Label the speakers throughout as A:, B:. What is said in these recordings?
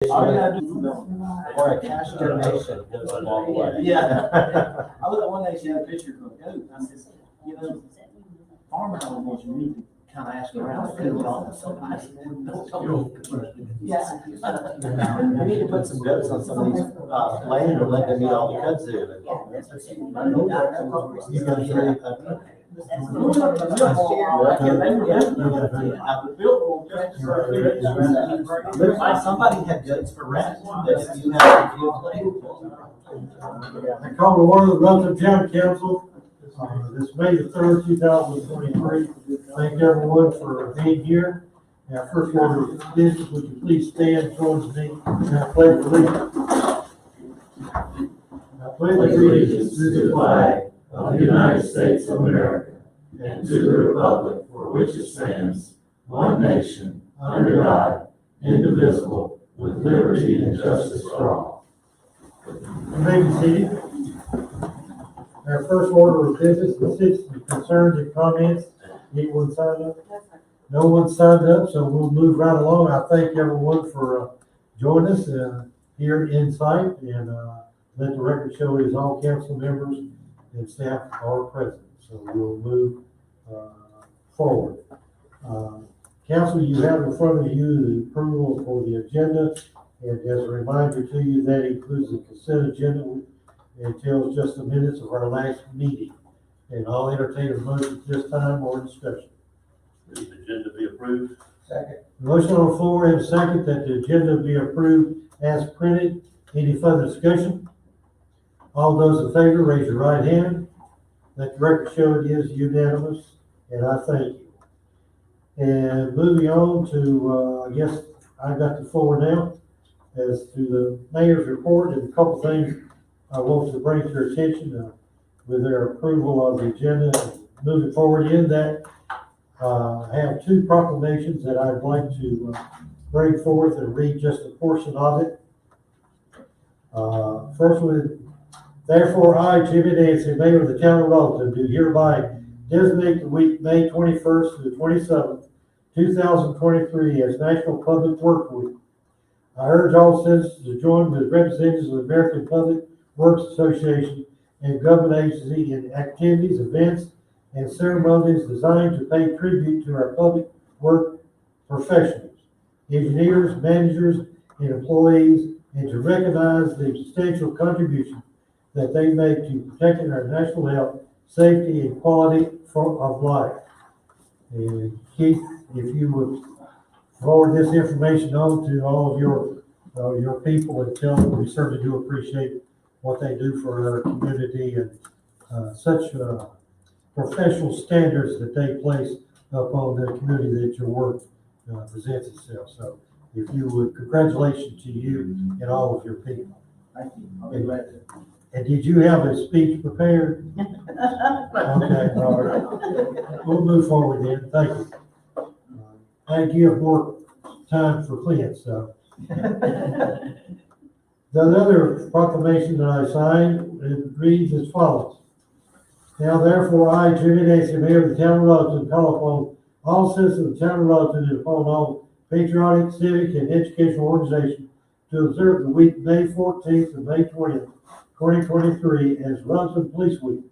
A: All you gotta do or a cash donation goes a long way.
B: Yeah. I was at one day, she had a picture of a goat. I said, you know, farming animals, you need to kind of ask around.
A: Yeah. We need to put some goats on some of these, land and let them eat all the kudzu. You guys ready? Looks like somebody had goats for rent. That you have
C: I call to order the Rutherfordton County Council, this May the 3rd, 2023. Thank everyone for being here. Now, first order of business, would you please stand towards me and I pledge allegiance. I pledge allegiance to the flag of the United States of America and to the republic for which it stands, one nation, under God, indivisible, with liberty and justice for all. You may be seated. Our first order of business is citizen concerns and comments. Anyone signed up? No one signed up, so we'll move right along. I thank everyone for joining us here in site, and let the record show it is all council members and staff are present. So we'll move forward. Council, you have in front of you the approval for the agenda, and as a reminder to you, that includes the consent agenda until just the minutes of our last meeting. And I'll entertain a motion at this time or discussion.
D: The agenda be approved.
A: Second.
C: Motion on the floor and a second that the agenda be approved as printed. Any further discussion? All those in favor, raise your right hand. Let the record show it is unanimous, and I thank you. And moving on to, I guess I got the floor now as to the mayor's report and a couple things I want to bring to your attention with their approval of the agenda. Moving forward in that, I have two proclamations that I'd like to bring forth and read just a portion of it. First one, therefore I, Jimmy Nancy, Mayor of the Town of Rutherfordton, do hereby designate the week May 21st to the 27th, 2023 as National Public Work Week. I urge all citizens to join with representatives of the American Public Works Association and government agency in activities, events, and ceremonies designed to pay tribute to our public work professionals, engineers, managers, and employees, and to recognize the substantial contribution that they make to protecting our national health, safety, and quality of life. And Keith, if you would forward this information on to all of your people and tell them we certainly do appreciate what they do for our community and such professional standards that they place upon the community that your work presents itself. So if you would, congratulations to you and all of your people.
B: Thank you. I'll be glad to.
C: And did you have a speech prepared? Okay, all right. We'll move forward then. Thank you. I give more time for Clint, so. The other proclamation that I signed, it reads as follows. Now therefore I, Jimmy Nancy, Mayor of the Town of Rutherfordton, call upon all citizens of the Town of Rutherfordton and upon all patriotic, civic, and educational organizations to observe the week May 14th and May 20th, 2023 as Rutherfordton Police Week,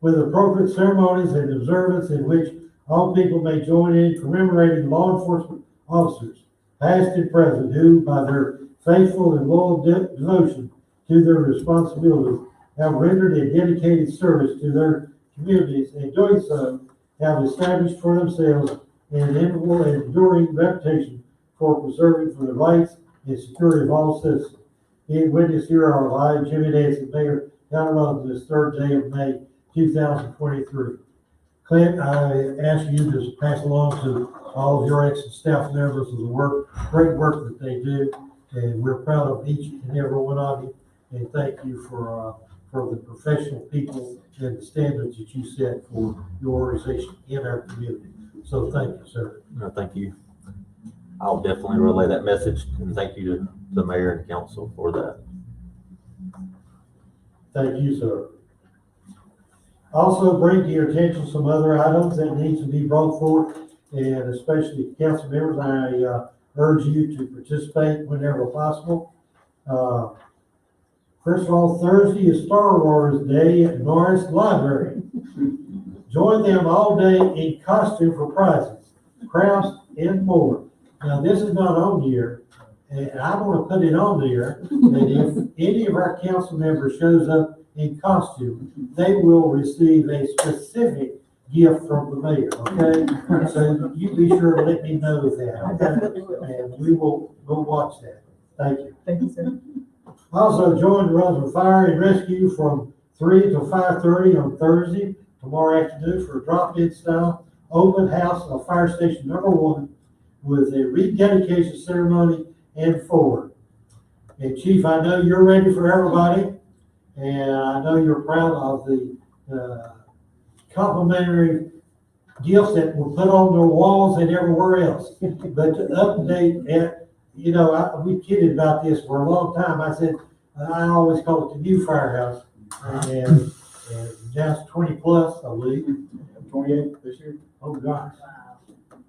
C: with appropriate ceremonies and observance in which all people may join in commemorating law enforcement officers, past and present, who, by their faithful and loyal devotion to their responsibilities, have rendered a dedicated service to their communities, and doing so, have established for themselves an immovable and enduring reputation for preserving for the rights and security of all citizens. Being witness hereof, I, Jimmy Nancy, Mayor, Town of Rutherfordton, this third day of May, 2023. Clint, I ask you to pass along to all of your excellent staff members of the great work that they do, and we're proud of each and every one of you, and thank you for the professional people and the standards that you set for your organization in our community. So thank you, sir.
E: No, thank you. I'll definitely relay that message, and thank you to the mayor and council for that.
C: Thank you, sir. Also bring to your attention some other items that needs to be brought forward, and especially council members, I urge you to participate whenever possible. First of all, Thursday is Star Wars Day at Norris Library. Join them all day in costume for prizes, crafts, and more. Now, this is not on here, and I want to put it on there, that if any of our council members shows up in costume, they will receive a specific gift from the mayor, okay? So you be sure to let me know that,
F: I
C: okay?
F: definitely will.
C: And we'll watch that. Thank you.
F: Thank you, sir.
C: Also join the Rutherfordton Fire and Rescue from 3 to 5:30 on Thursday, tomorrow afternoon, for a drop-in style open house of Fire Station Number 1 with a rededication ceremony and forward. And Chief, I know you're ready for everybody, and I know you're proud of the complimentary gifts that were put on the walls and everywhere else. But to update, you know, we kidded about this for a long time. I said, I always call it the new firehouse. And now it's 20 plus, I believe.
B: 28 this year.
C: Oh, gosh.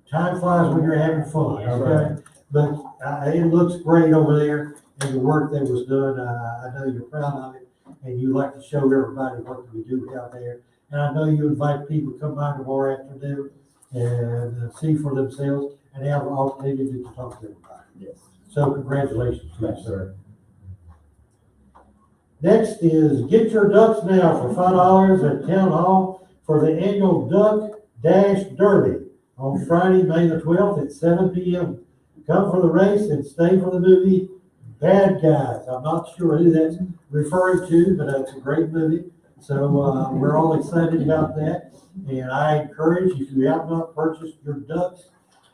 C: Time flies when you're having fun, okay? But it looks great over there, and the work that was done, I know you're proud of it, and you like to show everybody what we do out there. And I know you invite people to come by tomorrow afternoon and see for themselves, and have an opportunity to talk to everybody.
B: Yes.
C: So congratulations to you, sir. Next is Get Your Ducks Now for $5 at Town Hall for the annual Duck Dash Derby on Friday, May the 12th at 7 p.m. Come for the race and stay for the movie Bad Guys. I'm not sure who that's referring to, but it's a great movie. So we're all excited about that. And I encourage, if you have not purchased your ducks,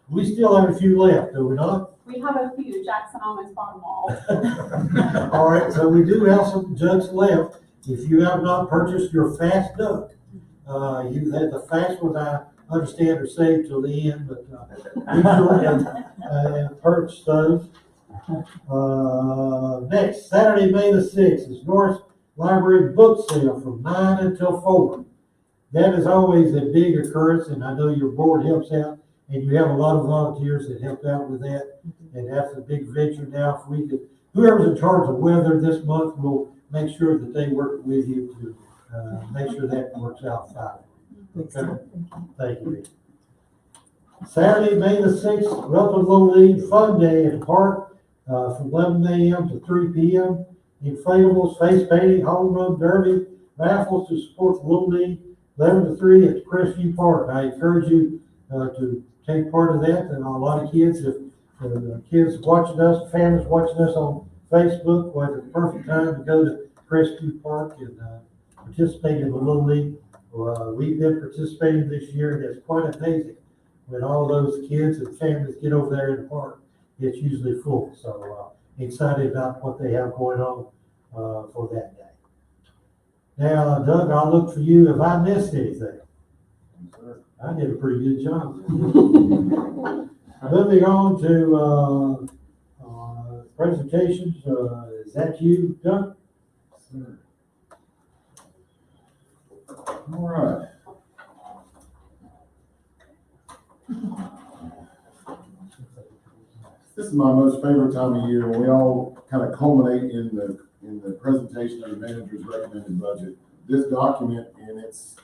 C: we still have a few left, do we not?
G: We have a few. Jackson almost bought them all.
C: All right, so we do have some ducks left. If you have not purchased your fast duck, you had the fast ones, I understand, are saved till the end, but be sure and purchase those. Next, Saturday, May the 6th is Norris Library Book Sale from 9 until 4. That is always a big occurrence, and I know your board helps out, and you have a lot of volunteers that help out with that, and that's a big venture now. If we could, whoever's in charge of weather this month will make sure that they work with you to make sure that works out fine. Okay? Thank you. Saturday, May the 6th, Rutherfordton Little League Fun Day at the park from 11 a.m. to 3 p.m. Inflatables, face painting, home run derby, raffles to support the Little League, 11 to 3 at Crestview Park. I encourage you to take part of that, and a lot of kids, if kids watching us, families watching us on Facebook, well, it's the perfect time to go to Crestview Park and participate in the Little League. We've been participating this year, and it's quite amazing when all those kids and families get over there in the park. It's usually full, so excited about what they have going on for that day. Now, Doug, I'll look for you if I missed anything. I did a pretty good job. Moving on to presentations, is that you, Doug?
H: Sir. All right. This is my most favorite time of year when we all kind of culminate in the presentation of the manager's recommended budget. This document in its,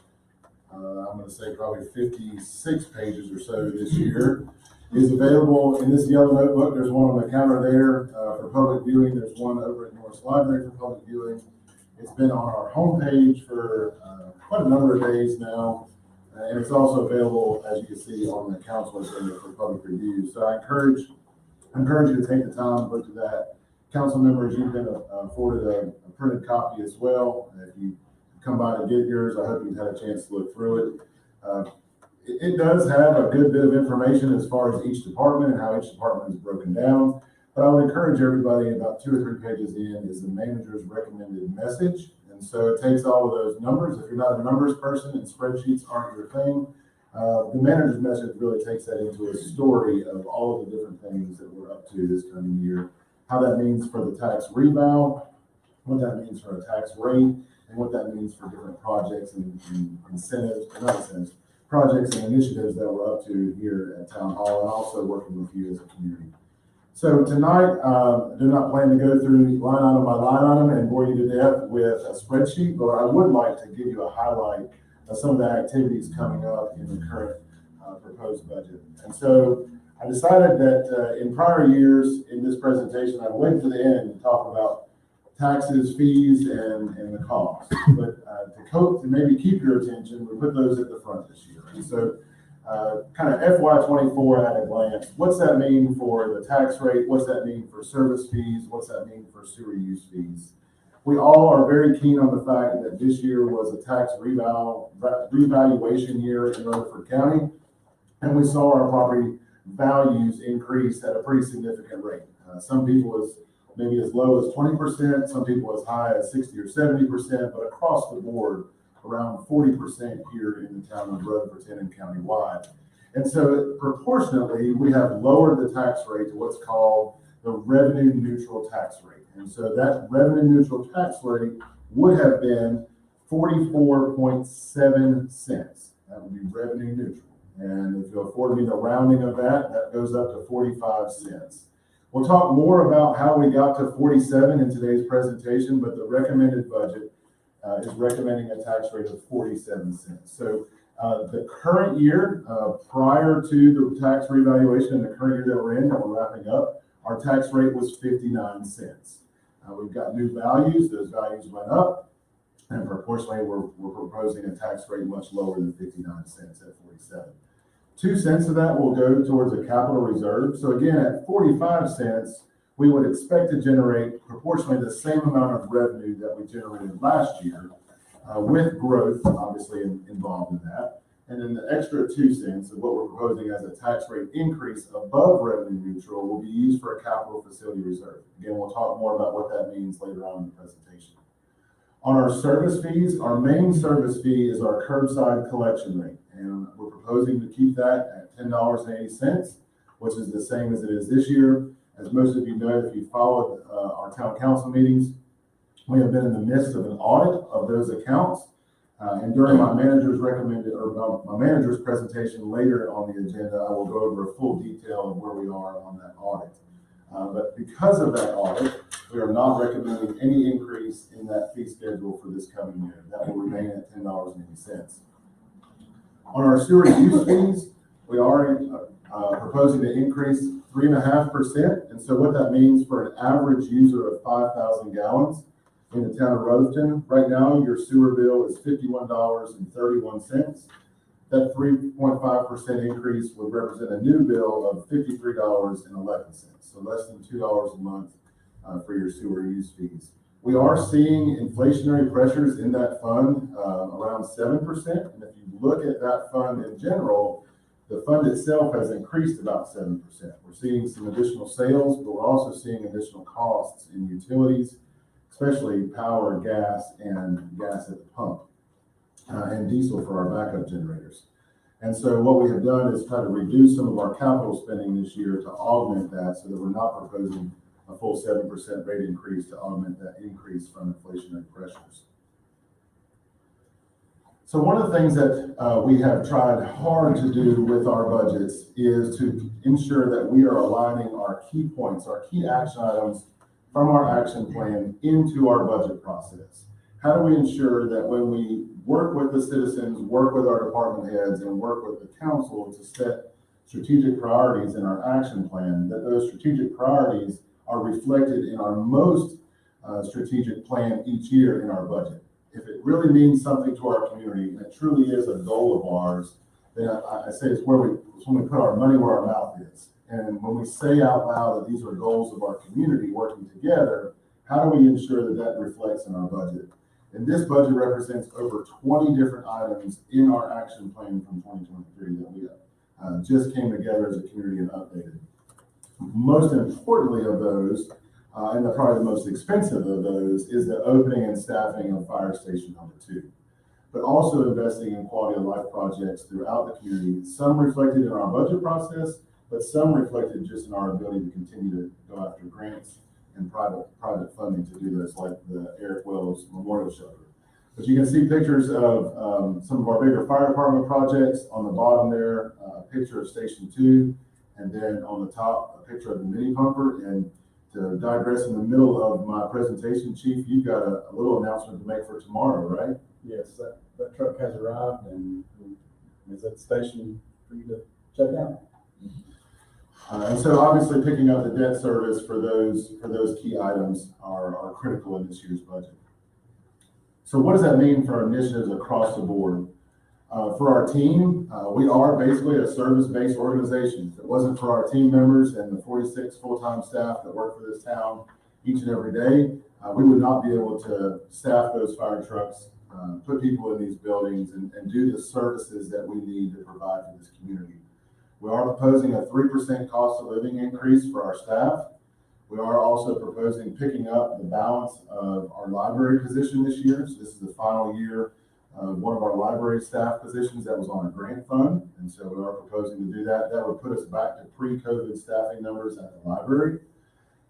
H: I'm going to say probably 56 pages or so this year, is available in this yellow notebook. There's one on the counter there for public viewing. There's one over at Norris Library for public viewing. It's been on our homepage for quite a number of days now. And it's also available, as you can see, on the council agenda for public review. So I encourage you to take the time to look at that. Council members, you've been afforded a printed copy as well. If you come by to get yours, I hope you've had a chance to look through it. It does have a good bit of information as far as each department and how each department is broken down. But I would encourage everybody, about 2 or 3 pages in is the manager's recommended message. And so it takes all of those numbers. If you're not a numbers person and spreadsheets aren't your thing, the manager's message really takes that into a story of all of the different things that we're up to this coming year, how that means for the tax rebound, what that means for a tax rate, and what that means for different projects and incentives, not incentives, projects and initiatives that we're up to here at Town Hall, and also working with you as a community. So tonight, I do not plan to go through line item by line item and bore you to death with a spreadsheet, but I would like to give you a highlight of some of the activities coming up in the current proposed budget. And so I decided that in prior years in this presentation, I'd wait to the end to talk about taxes, fees, and the costs. But to maybe keep your attention, we put those at the front this year. And so kind of FY24 at a glance, what's that mean for the tax rate? What's that mean for service fees? What's that mean for sewer use fees? We all are very keen on the fact that this year was a tax revaluation year in Rutherford County, and we saw our property values increase at a pretty significant rate. Some people maybe as low as 20%, some people as high as 60 or 70%, but across the board, around 40% here in the town of Rutherfordton and countywide. And so proportionately, we have lowered the tax rate to what's called the revenue neutral tax rate. And so that revenue neutral tax rate would have been 44.7 cents. That would be revenue neutral. And if you'll afford me the rounding of that, that goes up to 45 cents. We'll talk more about how we got to 47 in today's presentation, but the recommended budget is recommending a tax rate of 47 cents. So the current year, prior to the tax revaluation in the current year that we're in, that we're wrapping up, our tax rate was 59 cents. We've got new values, those values went up, and proportionally we're proposing a tax rate much lower than 59 cents at 47. 2 cents of that will go towards a capital reserve. So again, at 45 cents, we would expect to generate proportionally the same amount of revenue that we generated last year, with growth obviously involved in that. And then the extra 2 cents of what we're proposing as a tax rate increase above revenue neutral will be used for a capital facility reserve. Again, we'll talk more about what that means later on in the presentation. On our service fees, our main service fee is our curbside collection rate. And we're proposing to keep that at $10.80, which is the same as it is this year. As most of you know, if you followed our town council meetings, we have been in the midst of an audit of those accounts. And during my manager's presentation later on the agenda, I will go over a full detail of where we are on that audit. But because of that audit, we are not recommending any increase in that fee schedule for this coming year. That will remain at $10.80. On our sewer use fees, we are proposing to increase 3.5%. And so what that means for an average user of 5,000 gallons in the town of Rutherfordton, right now your sewer bill is $51.31. That 3.5% increase would represent a new bill of $53.11. So less than $2 a month for your sewer use fees. We are seeing inflationary pressures in that fund around 7%. And if you look at that fund in general, the fund itself has increased about 7%. We're seeing some additional sales, but we're also seeing additional costs in utilities, especially power, gas, and gas at the pump, and diesel for our backup generators. And so what we have done is try to reduce some of our capital spending this year to augment that, so that we're not proposing a full 7% rate increase to augment that increase from inflationary pressures. So one of the things that we have tried hard to do with our budgets is to ensure that we are aligning our key points, our key action items from our action plan into our budget process. How do we ensure that when we work with the citizens, work with our department heads, and work with the council to set strategic priorities in our action plan, that those strategic priorities are reflected in our most strategic plan each year in our budget? If it really means something to our community, and it truly is a goal of ours, then I say it's when we put our money where our mouth is. And when we say out loud that these are goals of our community working together, how do we ensure that that reflects in our budget? And this budget represents over 20 different items in our action plan from 2023 that we just came together as a community and updated. Most importantly of those, and probably the most expensive of those, is the opening and staffing of Fire Station number 2. But also investing in quality of life projects throughout the community, some reflected in our budget process, but some reflected just in our ability to continue to go after grants and private funding to do this, like the Eric Wells Memorial Shelter. But you can see pictures of some of our bigger fire department projects on the bottom there, a picture of Station 2, And then on the top, a picture of the mini pumper. And to digress in the middle of my presentation, Chief, you've got a little announcement to make for tomorrow, right?
F: Yes, that truck has arrived and is at the station for you to check out.
H: And so obviously picking up the debt service for those key items are critical in this year's budget. So what does that mean for our initiatives across the board? For our team, we are basically a service-based organization. If it wasn't for our team members and the 46 full-time staff that work for this town each and every day, we would not be able to staff those fire trucks, put people in these buildings, and do the services that we need to provide for this community. We are proposing a 3% cost of living increase for our staff. We are also proposing picking up the balance of our library position this year. So this is the final year of one of our library staff positions that was on a grant fund. And so we are proposing to do that. That would put us back to pre-COVID staffing numbers at the library.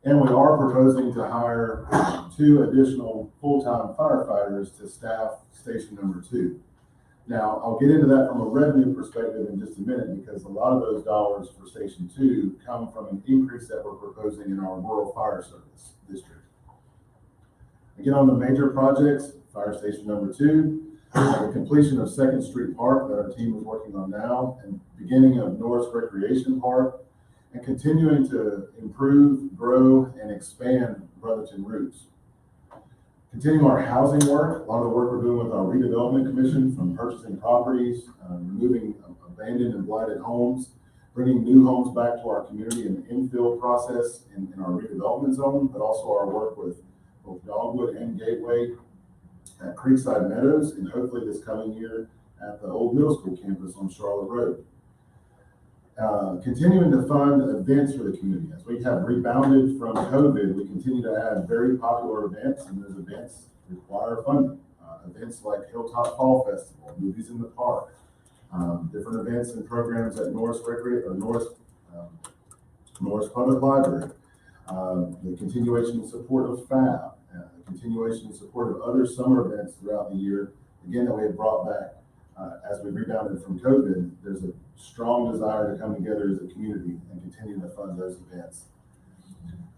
H: And we are proposing to hire 2 additional full-time firefighters to staff station number 2. Now, I'll get into that from a revenue perspective in just a minute, because a lot of those dollars for Station 2 come from an increase that we're proposing in our rural fire service district. Again, on the major projects, Fire Station number 2, the completion of 2nd Street Park that our team is working on now, and beginning of Norris Recreation Park, and continuing to improve, grow, and expand Rutherfordton routes. Continuing our housing work, a lot of the work we're doing with our redevelopment commission, from purchasing properties, removing abandoned and blighted homes, bringing new homes back to our community in the infill process in our redevelopment zone, but also our work with both Dogwood and Gateway at Creekside Meadows, and hopefully this coming year at the old middle school campus on Charlotte Road. Continuing to fund events for the community. As we have rebounded from COVID, we continue to add very popular events, and those events require funding. Events like Hilltop Fall Festival, Movies in the Park, different events and programs at Norris Public Library, the continuation and support of FAB, the continuation and support of other summer events throughout the year, again, that we have brought back. As we rebounded from COVID, there's a strong desire to come together as a community and continue to fund those events.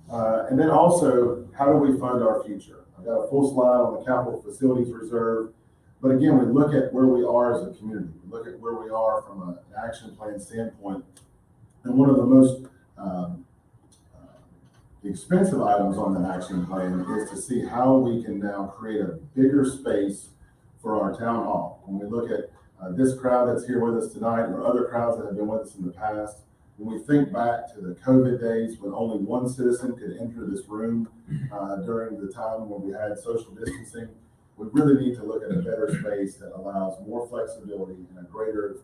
H: And then also, how do we fund our future? I've got a full slide on the capital facilities reserve, but again, we look at where we are as a community. We look at where we are from an action plan standpoint. And one of the most expensive items on that action plan is to see how we can now create a bigger space for our town hall. When we look at this crowd that's here with us tonight, or other crowds that have been with us in the past, when we think back to the COVID days when only one citizen could enter this room during the time when we had social distancing, we really need to look at a better space that allows more flexibility and a greater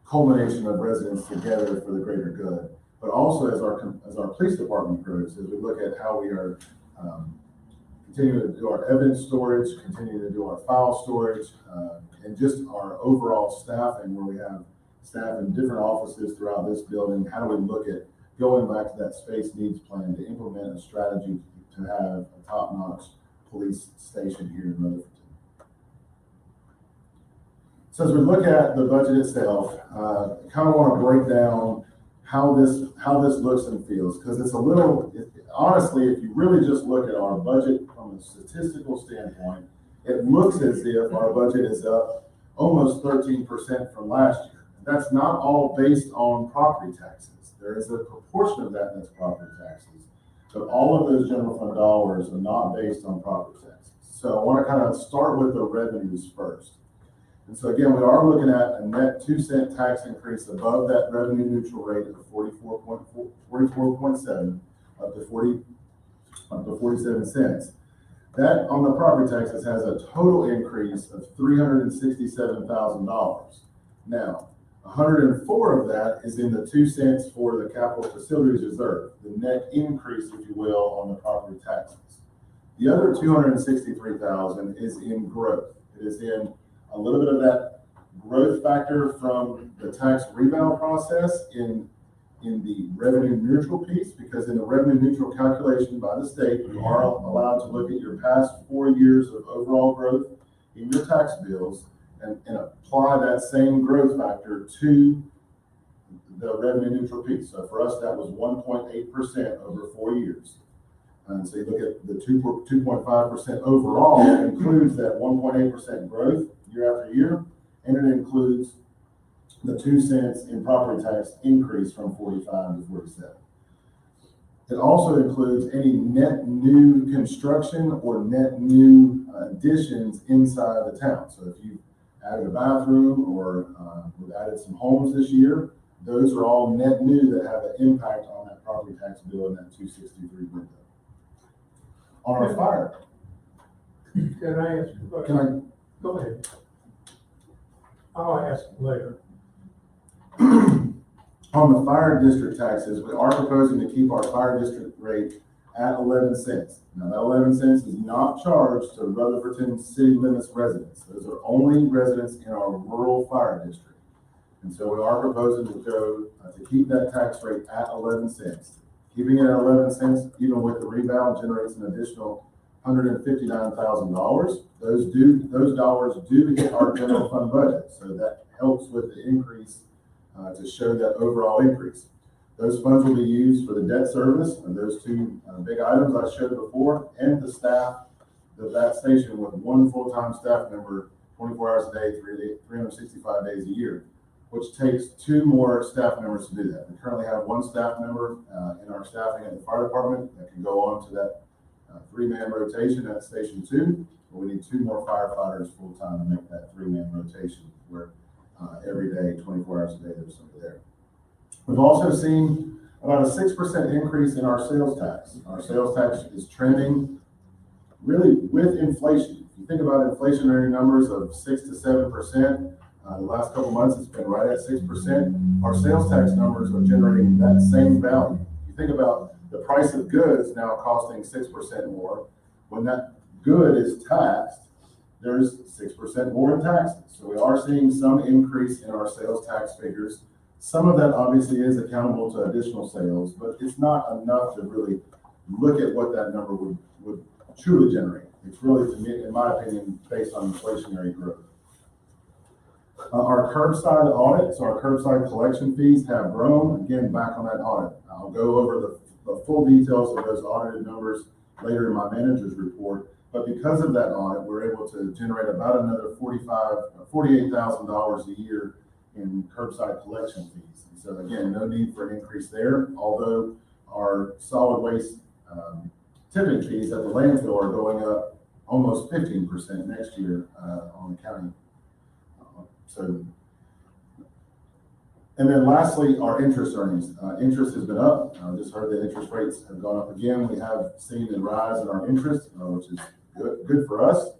H: culmination of residents together for the greater good. But also as our police department grows, as we look at how we are continuing to do our evidence storage, continuing to do our file storage, and just our overall staffing, where we have staff in different offices throughout this building. How do we look at going back to that space needs plan to implement a strategy to have a top-notch police station here in Rutherfordton? So as we look at the budget itself, I kind of want to break down how this looks and feels, because it's a little, honestly, if you really just look at our budget from a statistical standpoint, it looks as if our budget is up almost 13% from last year. And that's not all based on property taxes. There is a proportion of that that's property taxes, but all of those general fund dollars are not based on property taxes. So I want to kind of start with the revenues first. And so again, we are looking at a net 2-cent tax increase above that revenue neutral rate of 44.7 up to 47 cents. That on the property taxes has a total increase of $367,000. Now, 104 of that is in the 2 cents for the capital facilities reserve, the net increase, if you will, on the property taxes. The other 263,000 is in growth. It is in a little bit of that growth factor from the tax rebound process in the revenue neutral piece, because in the revenue neutral calculation by the state, you are allowed to look at your past 4 years of overall growth in your tax bills and apply that same growth factor to the revenue neutral piece. So for us, that was 1.8% over 4 years. And so you look at the 2.5% overall includes that 1.8% growth year after year, and it includes the 2 cents in property tax increase from 45 to 47. It also includes any net new construction or net new additions inside the town. So if you added a bathroom or we've added some homes this year, those are all net new that have an impact on that property tax bill in that 263 window. On our fire,
C: Can I ask?
H: can I
C: Go ahead. I'll ask later.
H: On the fire district taxes, we are proposing to keep our fire district rate at 11 cents. Now, that 11 cents is not charged to Rutherfordton city limits residents. Those are only residents in our rural fire district. And so we are proposing to go, to keep that tax rate at 11 cents. Keeping it at 11 cents, even with the rebound, generates an additional $159,000. Those dollars do hit our general fund budget. So that helps with the increase to show that overall increase. Those funds will be used for the debt service and those 2 big items I showed before, and the staff of that station with 1 full-time staff member, 24 hours a day, 365 days a year, which takes 2 more staff members to do that. We currently have 1 staff member in our staffing at the fire department that can go on to that 3-man rotation at station 2, but we need 2 more firefighters full-time to make that 3-man rotation where every day, 24 hours a day, there's somebody there. We've also seen about a 6% increase in our sales tax. Our sales tax is trending really with inflation. If you think about inflationary numbers of 6 to 7%, the last couple months it's been right at 6%. Our sales tax numbers are generating that same value. You think about the price of goods now costing 6% more. When that good is taxed, there's 6% more in taxes. So we are seeing some increase in our sales tax figures. Some of that obviously is accountable to additional sales, but it's not enough to really look at what that number would truly generate. It's really, to me, in my opinion, based on inflationary growth. Our curbside audit, so our curbside collection fees have grown. Again, back on that audit. I'll go over the full details of those audited numbers later in my manager's report. But because of that audit, we're able to generate about another $48,000 a year in curbside collection fees. And so again, no need for an increase there, although our solid waste tipping fees at the landfill are going up almost 15% next year on the county. And then lastly, our interest earnings. Interest has been up. I just heard that interest rates have gone up again. We have seen a rise in our interest, which is good for us,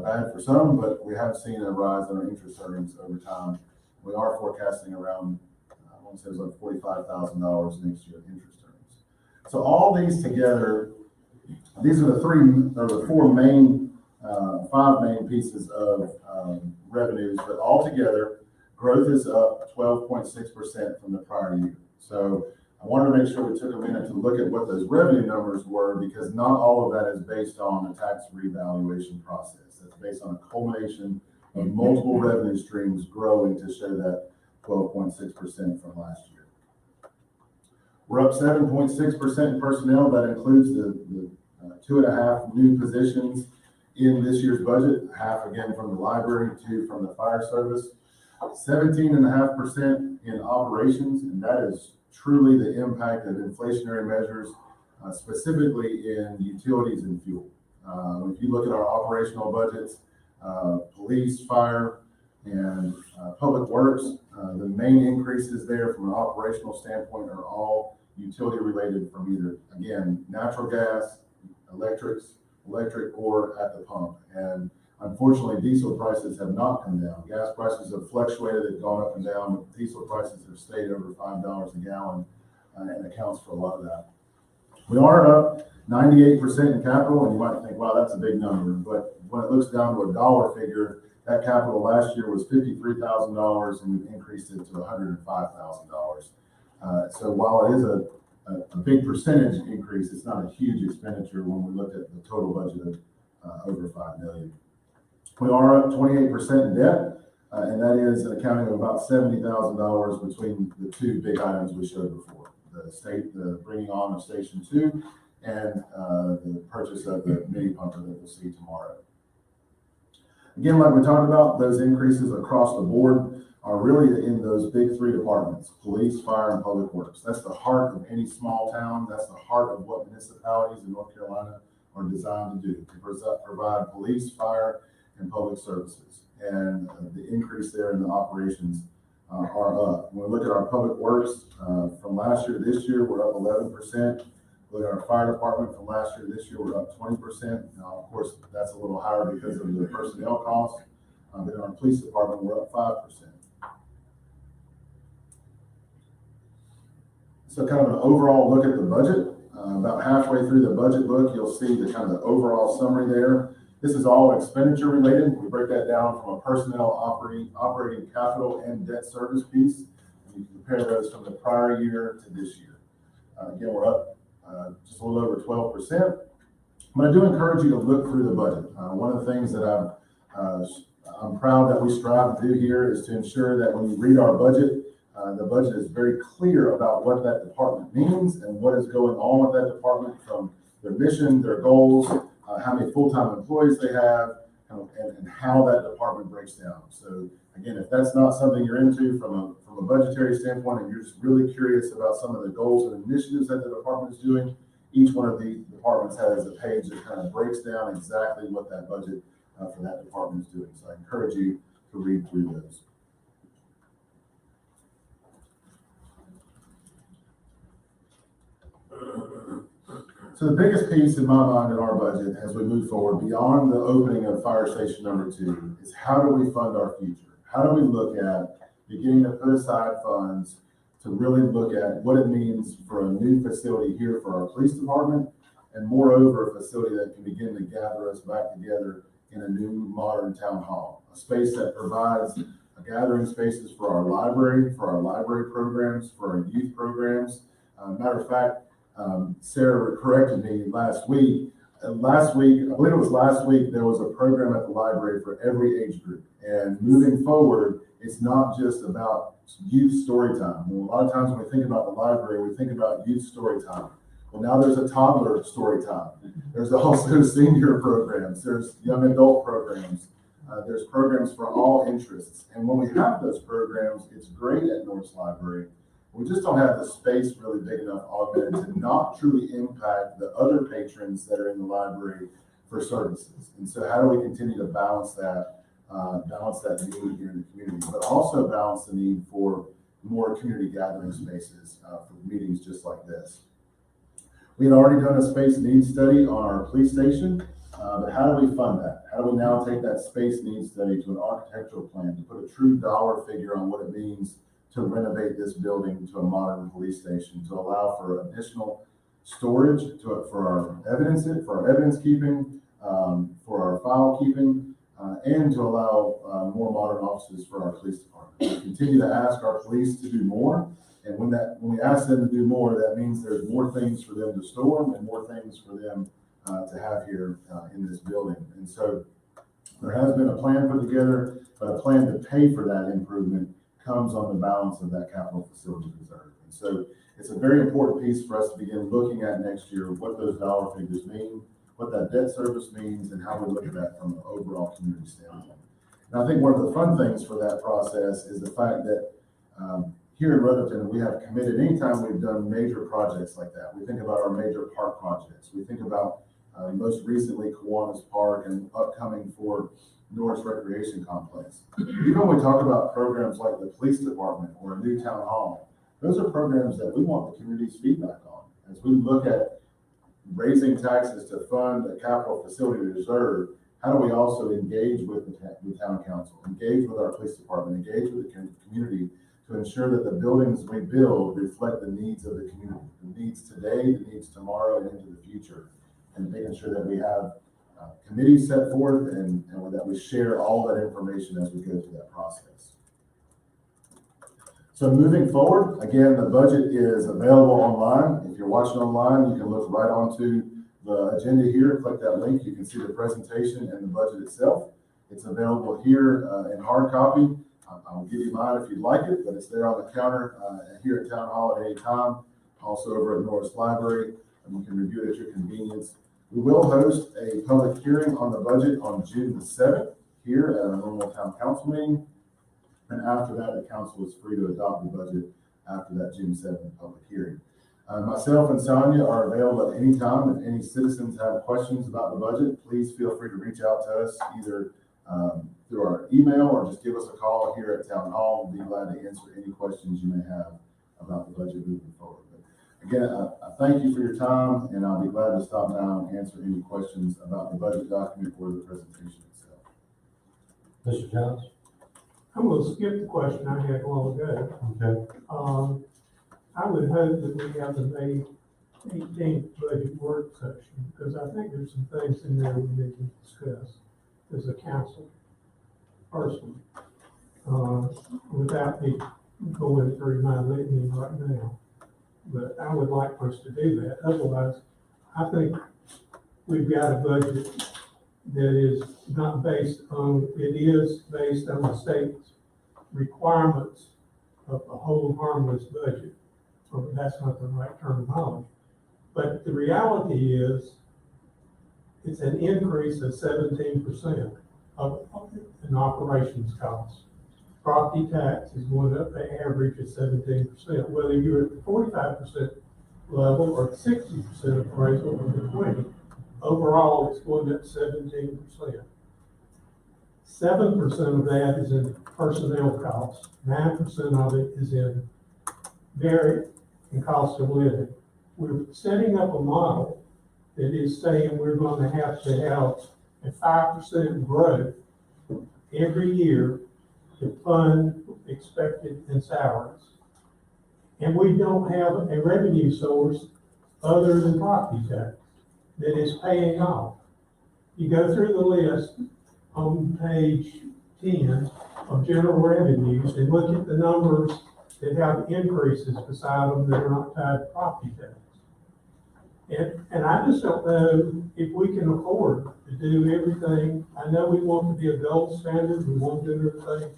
H: bad for some, but we have seen a rise in our interest earnings over time. We are forecasting around, I want to say it was like $45,000 next year in interest earnings. So all these together, these are the 4 main, 5 main pieces of revenues, but all together, growth is up 12.6% from the prior year. So I wanted to make sure we took a minute to look at what those revenue numbers were, because not all of that is based on a tax revaluation process. That's based on a culmination of multiple revenue streams growing to show that 12.6% from last year. We're up 7.6% in personnel. That includes the 2.5 new positions in this year's budget, half again from the library, 2 from the fire service. 17.5% in operations, and that is truly the impact of inflationary measures, specifically in utilities and fuel. If you look at our operational budgets, police, fire, and public works, the main increases there from an operational standpoint are all utility related from either, again, natural gas, electric, or at the pump. And unfortunately, diesel prices have not come down. Gas prices have fluctuated, they've gone up and down, but diesel prices have stayed over $5 a gallon, and accounts for a lot of that. We are up 98% in capital, and you might think, wow, that's a big number. But when it looks down to a dollar figure, that capital last year was $53,000, and we've increased it to $105,000. So while it is a big percentage increase, it's not a huge expenditure when we look at the total budget of over $5 million. We are up 28% in debt. And that is an accounting of about $70,000 between the two big items we showed before. The bringing on of Station 2 and the purchase of the mini pumper that we'll see tomorrow. Again, like we talked about, those increases across the board are really in those big three departments: police, fire, and public works. That's the heart of any small town. That's the heart of what municipalities in North Carolina are designed to do, to provide police, fire, and public services. And the increase there in the operations are up. When we look at our public works from last year to this year, we're up 11%. Look at our fire department from last year to this year, we're up 20%. Now, of course, that's a little higher because of the personnel costs. But in our police department, we're up 5%. So kind of an overall look at the budget. About halfway through the budget book, you'll see the kind of the overall summary there. This is all expenditure related. We break that down from a personnel, operating capital, and debt service piece. And you compare those from the prior year to this year. Again, we're up just a little over 12%. But I do encourage you to look through the budget. One of the things that I'm proud that we strive to do here is to ensure that when you read our budget, the budget is very clear about what that department means and what is going on with that department, from their mission, their goals, how many full-time employees they have, and how that department breaks down. So again, if that's not something you're into from a budgetary standpoint, and you're just really curious about some of the goals and initiatives that the department is doing, each one of the departments has a page that kind of breaks down exactly what that budget for that department is doing. So I encourage you to read through those. So the biggest piece in my mind in our budget as we move forward beyond the opening of fire station number 2 is how do we fund our future? How do we look at beginning to put aside funds to really look at what it means for a new facility here for our police department, and moreover, a facility that can begin to gather us back together in a new modern town hall, a space that provides gathering spaces for our library programs, for our youth programs. Matter of fact, Sarah corrected me last week. I believe it was last week, there was a program at the library for every age group. And moving forward, it's not just about youth story time. A lot of times when we think about the library, we think about youth story time. Well, now there's a toddler story time. There's also senior programs. There's young adult programs. There's programs for all interests. And when we have those programs, it's great at North's Library. We just don't have the space really big enough augmented to not truly impact the other patrons that are in the library for services. And so how do we continue to balance that need here in the community, but also balance the need for more community gathering spaces for meetings just like this. We had already done a space needs study on our police station, but how do we fund that? How do we now take that space needs study to an architectural plan to put a true dollar figure on what it means to renovate this building to a modern police station, to allow for additional storage for our evidence keeping, for our file keeping, and to allow more modern offices for our police department. We continue to ask our police to do more, and when we ask them to do more, that means there's more things for them to store and more things for them to have here in this building. And so there has been a plan put together, but a plan to pay for that improvement comes on the balance of that capital facility reserve. And so it's a very important piece for us to begin looking at next year, what those dollar figures mean, what that debt service means, and how we look at that from an overall community standpoint. And I think one of the fun things for that process is the fact that here in Rutherfordton, we have committed, anytime we've done major projects like that, we think about our major park projects. We think about most recently Kiwanis Park and upcoming for Norris Recreation Complex. Even when we talk about programs like the police department or a new town hall, those are programs that we want the community's feedback on. As we look at raising taxes to fund a capital facility reserve, how do we also engage with the town council, engage with our police department, engage with the community to ensure that the buildings we build reflect the needs of the community, the needs today, the needs tomorrow, and into the future, and making sure that we have committees set forth and that we share all that information as we go through that process. So moving forward, again, the budget is available online. If you're watching online, you can look right onto the agenda here, click that link, you can see the presentation and the budget itself. It's available here in hard copy. I'll give you mine if you'd like it, but it's there on the counter here at Town Hall at any time. Also over at Norris Library, and you can review it at your convenience. We will host a public hearing on the budget on June the 7th here at our normal town council meeting. And after that, the council is free to adopt the budget after that June 7th public hearing. Myself and Sonia are available at any time. If any citizens have questions about the budget, please feel free to reach out to us either through our email or just give us a call here at Town Hall. We'll be glad to answer any questions you may have about the budget moving forward. But again, I thank you for your time, and I'll be glad to stop now and answer any questions about the budget document or the presentation itself.
C: Mr. Jones?
I: I'm gonna skip the question I had a while ago.
C: Okay.
I: I would hope that we have the May 18th budget work session, because I think there's some things in there we need to discuss as a council personally, without me going through my litany right now. But I would like for us to do that. Otherwise, I think we've got a budget that is not based on, it is based on the state's requirements of a whole harmless budget. So that's not the right terminology. But the reality is, it's an increase of 17% in operations costs. Property tax is going up, the average is 17%. Whether you're at the 45% level or 60% appraisal or the 20%, overall it's going up 17%. 7% of that is in personnel costs. 9% of it is in merit and cost of living. We're setting up a model that is saying we're going to have a 5% growth every year to fund expected in salaries. And we don't have a revenue source other than property tax that is paying off. You go through the list on page 10 of general revenues and look at the numbers that have increases beside them that are not tied to property tax. And I just don't know if we can afford to do everything. I know we want to be a gold standard, we want to do everything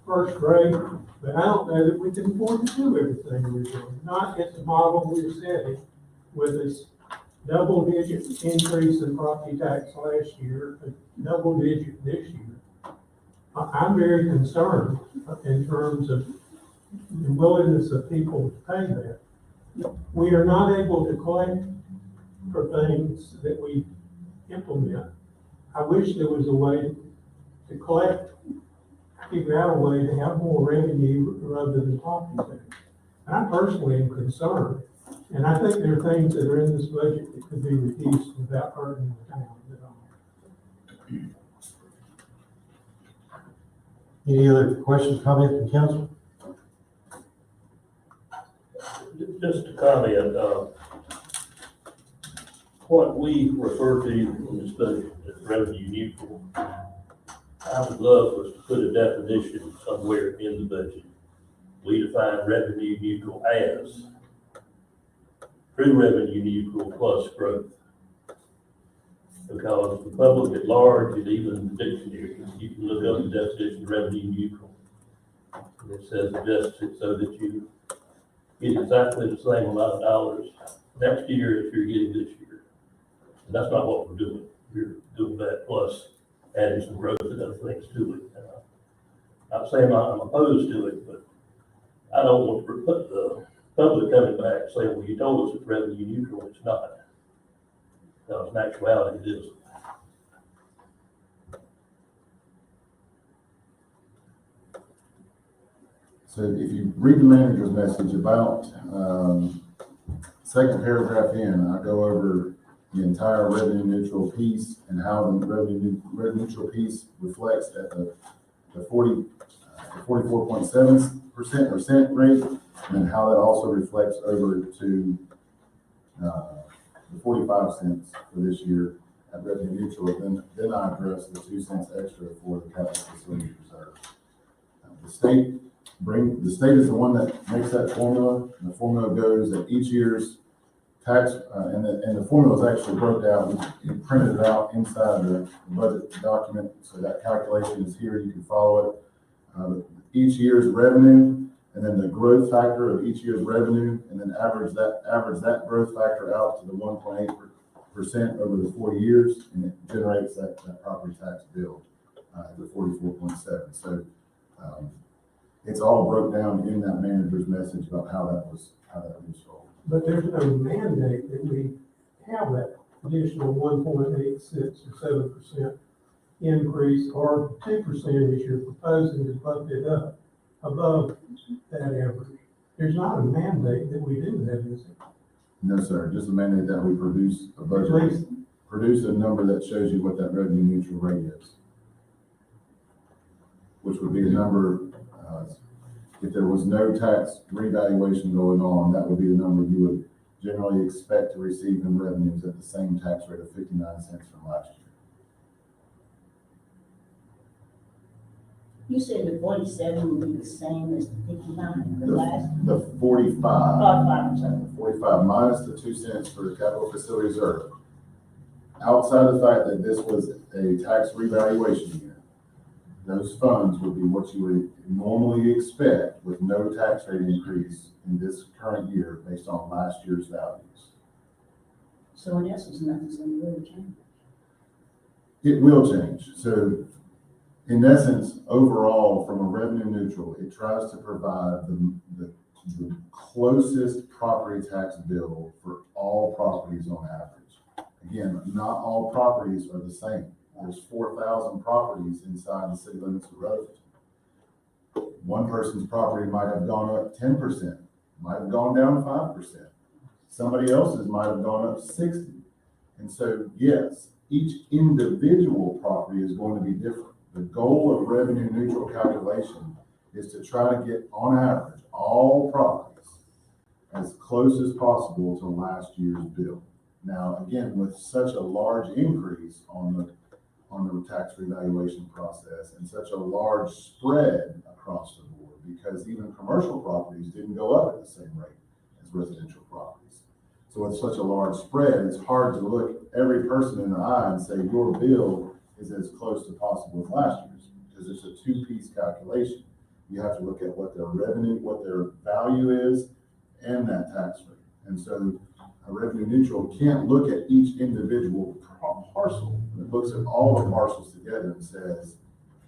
I: first grade, but I don't know that we can afford to do everything we're doing. Not at the model we're setting with this double-digit increase in property tax last year, a double-digit this year. I'm very concerned in terms of the willingness of people to pay that. We are not able to collect for things that we implement. I wish there was a way to collect, figure out a way to have more revenue rather than property tax. I personally am concerned, and I think there are things that are in this budget that could be reduced without hurting the town at all.
C: Any other questions, comments from council?
D: Just to comment, what we refer to in this budget as revenue neutral, I would love for us to put a definition somewhere in the budget. We define revenue neutral as true revenue neutral plus growth. Because the public at large, and even the dictionary, you can look up the definition of revenue neutral. And it says adjust it so that you get exactly the same amount of dollars next year as you're getting this year. And that's not what we're doing. We're doing that plus adding some growth and other things to it. Not saying I'm opposed to it, but I don't want to put the public coming back saying, well, you told us it's revenue neutral. It's not. Because in actuality, it is.
H: So if you read the manager's message about, second paragraph in, I go over the entire revenue neutral piece and how the revenue neutral piece reflects at the 44.7% rate, and how that also reflects over to the 45 cents for this year at revenue neutral. Then I address the 2 cents extra for the capital facility reserve. The state is the one that makes that formula, and the formula goes at each year's tax, and the formula is actually broke out, we printed it out inside the budget document, so that calculation is here, you can follow it. Each year's revenue, and then the growth factor of each year's revenue, and then average that growth factor out to the 1.8% over the 4 years, and it generates that property tax bill, the 44.7. So, it's all broke down in that manager's message about how that was sold.
I: But there's no mandate that we have that additional 1.86 or 7% increase, or 2% as you're proposing to bump it up above that average. There's not a mandate that we do that, is it?
H: No, sir, just a mandate that we produce a
I: At
H: budget,
I: least,
H: produce a number that shows you what that revenue neutral rate is. Which would be a number, if there was no tax revaluation going on, that would be the number you would generally expect to receive in revenues at the same tax rate of 59 cents from last year.
J: You said the 47 would be the same as the 59 for last?
H: The 45.
J: 5%.
H: 45 minus the 2 cents for the capital facility reserve. Outside of the fact that this was a tax revaluation year, those funds would be what you would normally expect with no tax rate increase in this current year based on last year's values.
J: So in essence, nothing's going to really change.
H: It will change. So in essence, overall, from a revenue neutral, it tries to provide the closest property tax bill for all properties on average. Again, not all properties are the same. There's 4,000 properties inside the city limits of Rutherfordton. One person's property might have gone up 10%, might have gone down 5%. Somebody else's might have gone up 60%. And so, yes, each individual property is going to be different. The goal of revenue neutral calculation is to try to get, on average, all properties as close as possible to last year's bill. Now, again, with such a large increase on the tax revaluation process and such a large spread across the board, because even commercial properties didn't go up at the same rate as residential properties. So with such a large spread, it's hard to look every person in the eye and say your bill is as close to possible as last year's, because it's a two-piece calculation. You have to look at what their revenue, what their value is, and that tax rate. And so a revenue neutral can't look at each individual parcel. It looks at all the parcels together and says,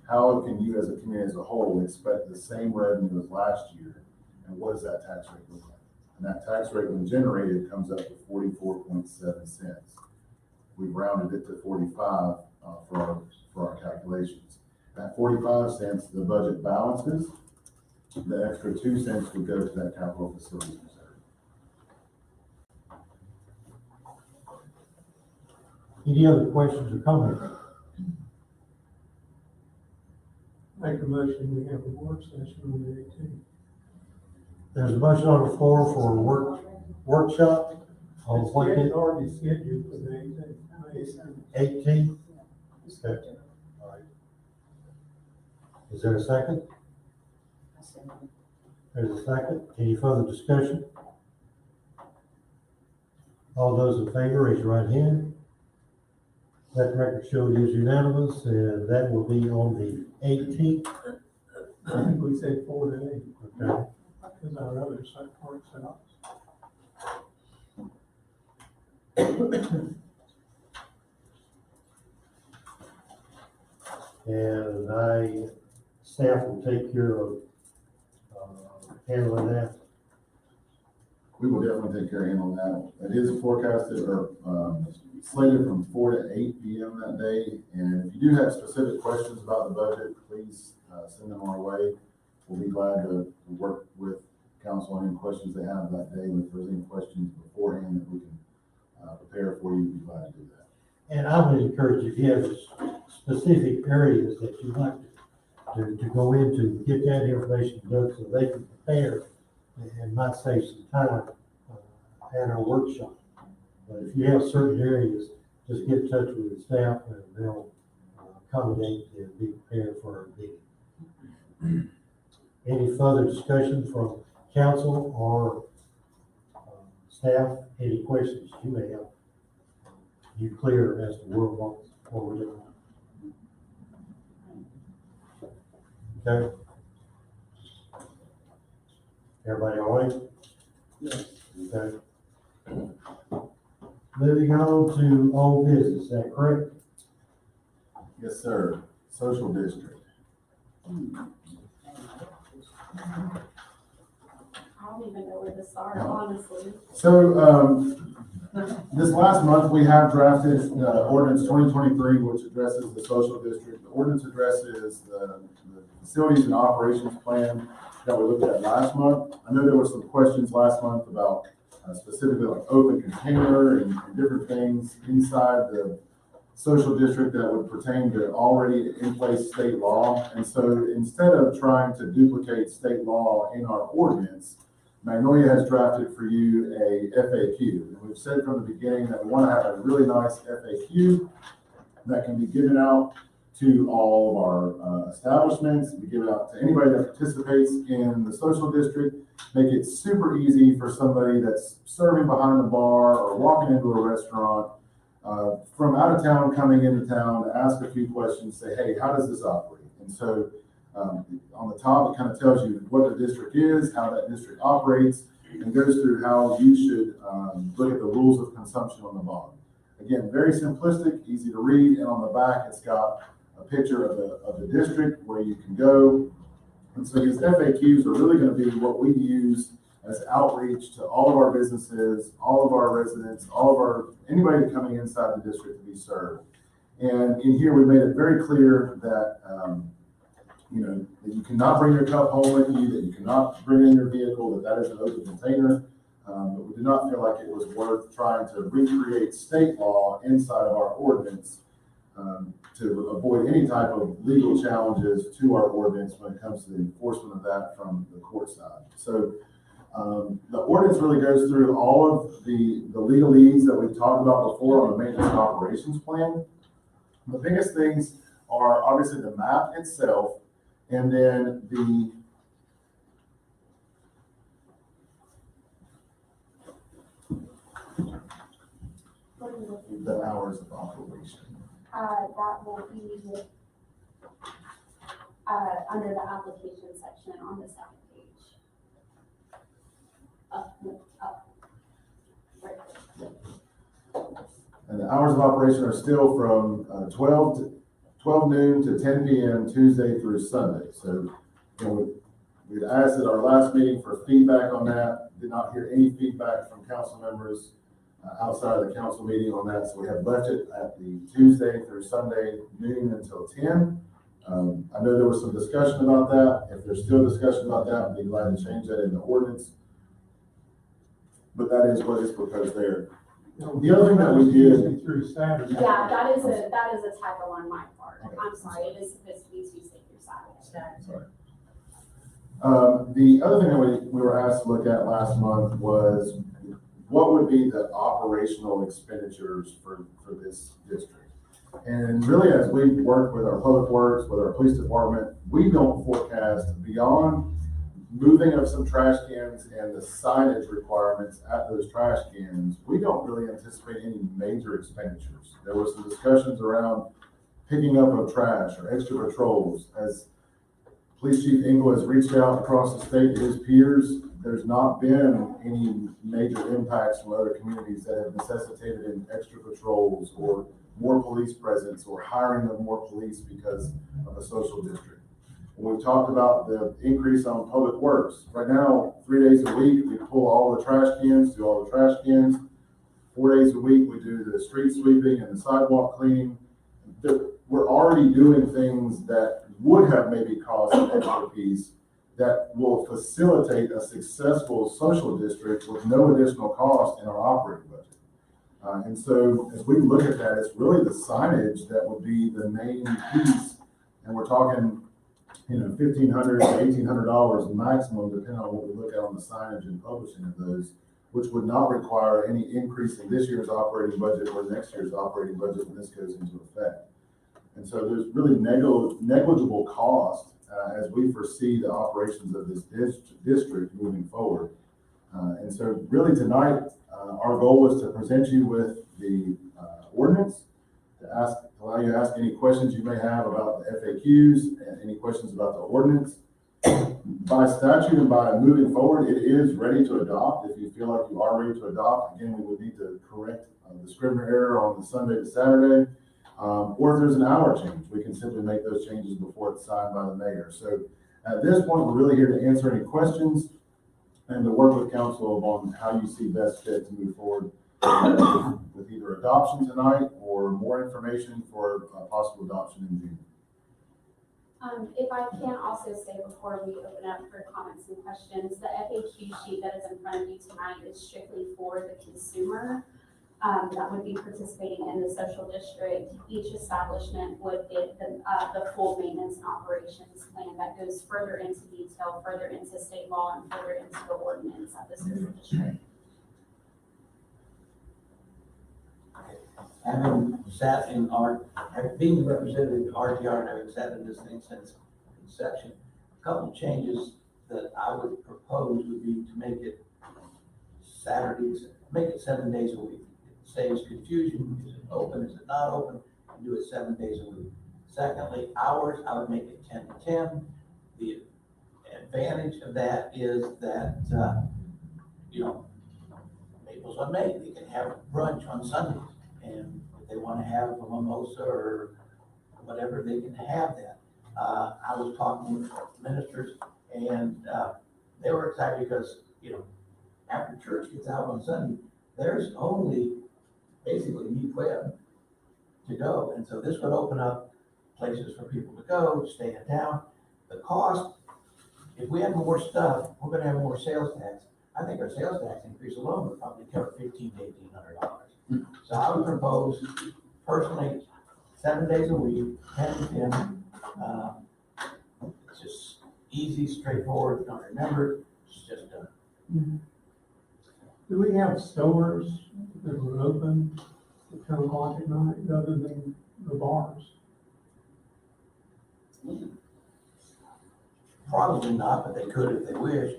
H: how can you as a community as a whole expect the same revenue as last year? And what does that tax rate look like? And that tax rate, when generated, comes up to 44.7 cents. We've rounded it to 45 for our calculations. At 45 cents, the budget balances. The extra 2 cents would go to that capital facilities reserve.
C: Any other questions or comments?
I: make a motion, we have a work session on the 18th.
C: There's a motion on the floor for a workshop on
I: It's
C: what
I: getting
C: date?
I: already scheduled for the 18th.
C: 18th? Okay. All right. Is there a second? There's a second. Any further discussion? All those in favor, raise your right hand. Let the record show it is unanimous, and that will be on the 18th.
I: I think we said 4 to 8,
C: Okay.
I: because our other site works out.
C: And staff will take care of handling that.
H: We will definitely take care of handling that. It is forecasted or slated from 4 to 8 p.m. that day. And if you do have specific questions about the budget, please send them our way. We'll be glad to work with council on any questions they have that day. And if there's any questions beforehand that we can prepare for you, we'd be glad to do that.
C: And I would encourage you, if you have specific areas that you'd like to go into, get that information done so they can prepare and might save some time at our workshop. But if you have certain areas, just get in touch with the staff and they'll accommodate and be prepared for our meeting. Any further discussion from council or staff? staff, any questions you may have, you clear as to what we're doing. Okay? Everybody all right?
J: Yes.
C: Okay. Moving on to old business, is that correct?
H: Yes, sir. Social district.
G: I don't even know where to start, honestly.
H: So, this last month, we have drafted, ordinance 2023, which addresses the social district. The ordinance addresses the facilities and operations plan that we looked at last month. I know there were some questions last month about specifically like open container and different things inside the social district that would pertain to already in place state law. And so instead of trying to duplicate state law in our ordinance, Magnolia has drafted for you a FAQ. And we've said from the beginning that we want to have a really nice FAQ that can be given out to all of our establishments, be given out to anybody that participates in the social district, make it super easy for somebody that's serving behind the bar or walking into a restaurant from out of town, coming into town, to ask a few questions, say, hey, how does this operate? And so on the top, it kind of tells you what the district is, how that district operates, and goes through how you should look at the rules of consumption on the bottom. Again, very simplistic, easy to read, and on the back, it's got a picture of the district where you can go. And so these FAQs are really going to be what we use as outreach to all of our businesses, all of our residents, anybody coming inside the district to be served. And in here, we made it very clear that, that you cannot bring your cup home with you, that you cannot bring in your vehicle, that is an open container. But we did not feel like it was worth trying to recreate state law inside of our ordinance to avoid any type of legal challenges to our ordinance when it comes to the enforcement of that from the court side. So the ordinance really goes through all of the legalese that we've talked about before on the maintenance and operations plan. The biggest things are obviously the map itself, and then the hours of operation.
G: That will be, under the application section on the second page. Up. Right there.
H: And the hours of operation are still from 12 noon to 10 p.m. Tuesday through Sunday. So, we'd asked at our last meeting for feedback on that. Did not hear any feedback from council members outside of the council meeting on that. So we have left it at the Tuesday through Sunday, noon until 10. I know there was some discussion about that. If there's still discussion about that, I'd be glad to change that in the ordinance. But that is what is proposed there. The other thing that we did
I: through Saturday.
G: Yeah, that is a typo on my part.
H: Okay.
G: I'm sorry, it is supposed to be Tuesday through Saturday.
H: Sorry. The other thing that we were asked to look at last month was what would be the operational expenditures for this district. And really, as we work with our public works, with our police department, we don't forecast beyond moving of some trash cans and the signage requirements at those trash cans. We don't really anticipate any major expenditures. There were some discussions around picking up of trash or extra patrols. As Police Chief Engel has reached out across the state to his peers, there's not been any major impacts from other communities that have necessitated in extra patrols or more police presence or hiring of more police because of a social district. When we've talked about the increase on public works, right now, 3 days a week, we pull all the trash cans, do all the trash cans. 4 days a week, we do the street sweeping and the sidewalk cleaning. We're already doing things that would have maybe cost an extra piece that will facilitate a successful social district with no additional cost in our operating budget. And so as we look at that, it's really the signage that would be the main piece. And we're talking, $1,500 to $1,800 maximum, depending on what we look at on the signage and publishing of those, which would not require any increase in this year's operating budget or next year's operating budget when this goes into effect. And so there's really negligible cost as we foresee the operations of this district moving forward. And so really tonight, our goal was to present you with the ordinance, to allow you to ask any questions you may have about the FAQs and any questions about the ordinance. By statute and by moving forward, it is ready to adopt. If you feel like you are ready to adopt, again, we would need to correct the Scrivener error on the Sunday to Saturday. Or if there's an hour change, we can simply make those changes before it's signed by the mayor. So at this point, we're really here to answer any questions and to work with council on how you see best fit to move forward with either adoption tonight or more information for possible adoption in June.
G: If I can also say before we open up for comments and questions, the FAQ sheet that is in front of you tonight is strictly for the consumer. That would be participating in the social district. Each establishment would get the full maintenance and operations plan that goes further into detail, further into state law, and further into the ordinance of the social district.
B: Having sat in being representative of RTR and having sat in this thing since inception, a couple changes that I would propose would be to make it Saturdays, make it 7 days a week. It saves confusion. Is it open? Is it not open? And do it 7 days a week. Secondly, hours, I would make it 10 to 10. The advantage of that is that, Maples on May, they can have brunch on Sundays. And if they want to have a mimosa or whatever, they can have that. I was talking with ministers and they were excited because, after church gets out on Sunday, there's only basically Meat Web to go. And so this would open up places for people to go, to stay in town. The cost, if we have more stuff, we're going to have more sales tax. I think our sales tax increase alone would probably cover $1,500 to $1,800. So I would propose personally 7 days a week, 10 to 10. It's just easy, straightforward. If you don't remember it, it's just done.
I: Do we have stores that are open at 10 o'clock at night other than the bars?
B: Probably not, but they could if they wish.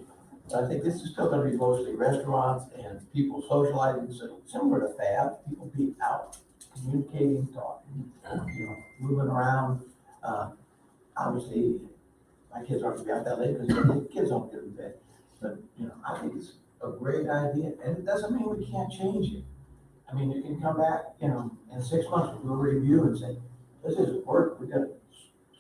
B: But I think this is still gonna be mostly restaurants and people socializing, so similar to Fab, people be out communicating, talking, moving around. Obviously, my kids aren't gonna be out that late because the kids don't get in bed. But, I think it's a great idea, and it doesn't mean we can't change it. I mean, you can come back, in 6 months, we'll do a review and say, this isn't work, we gotta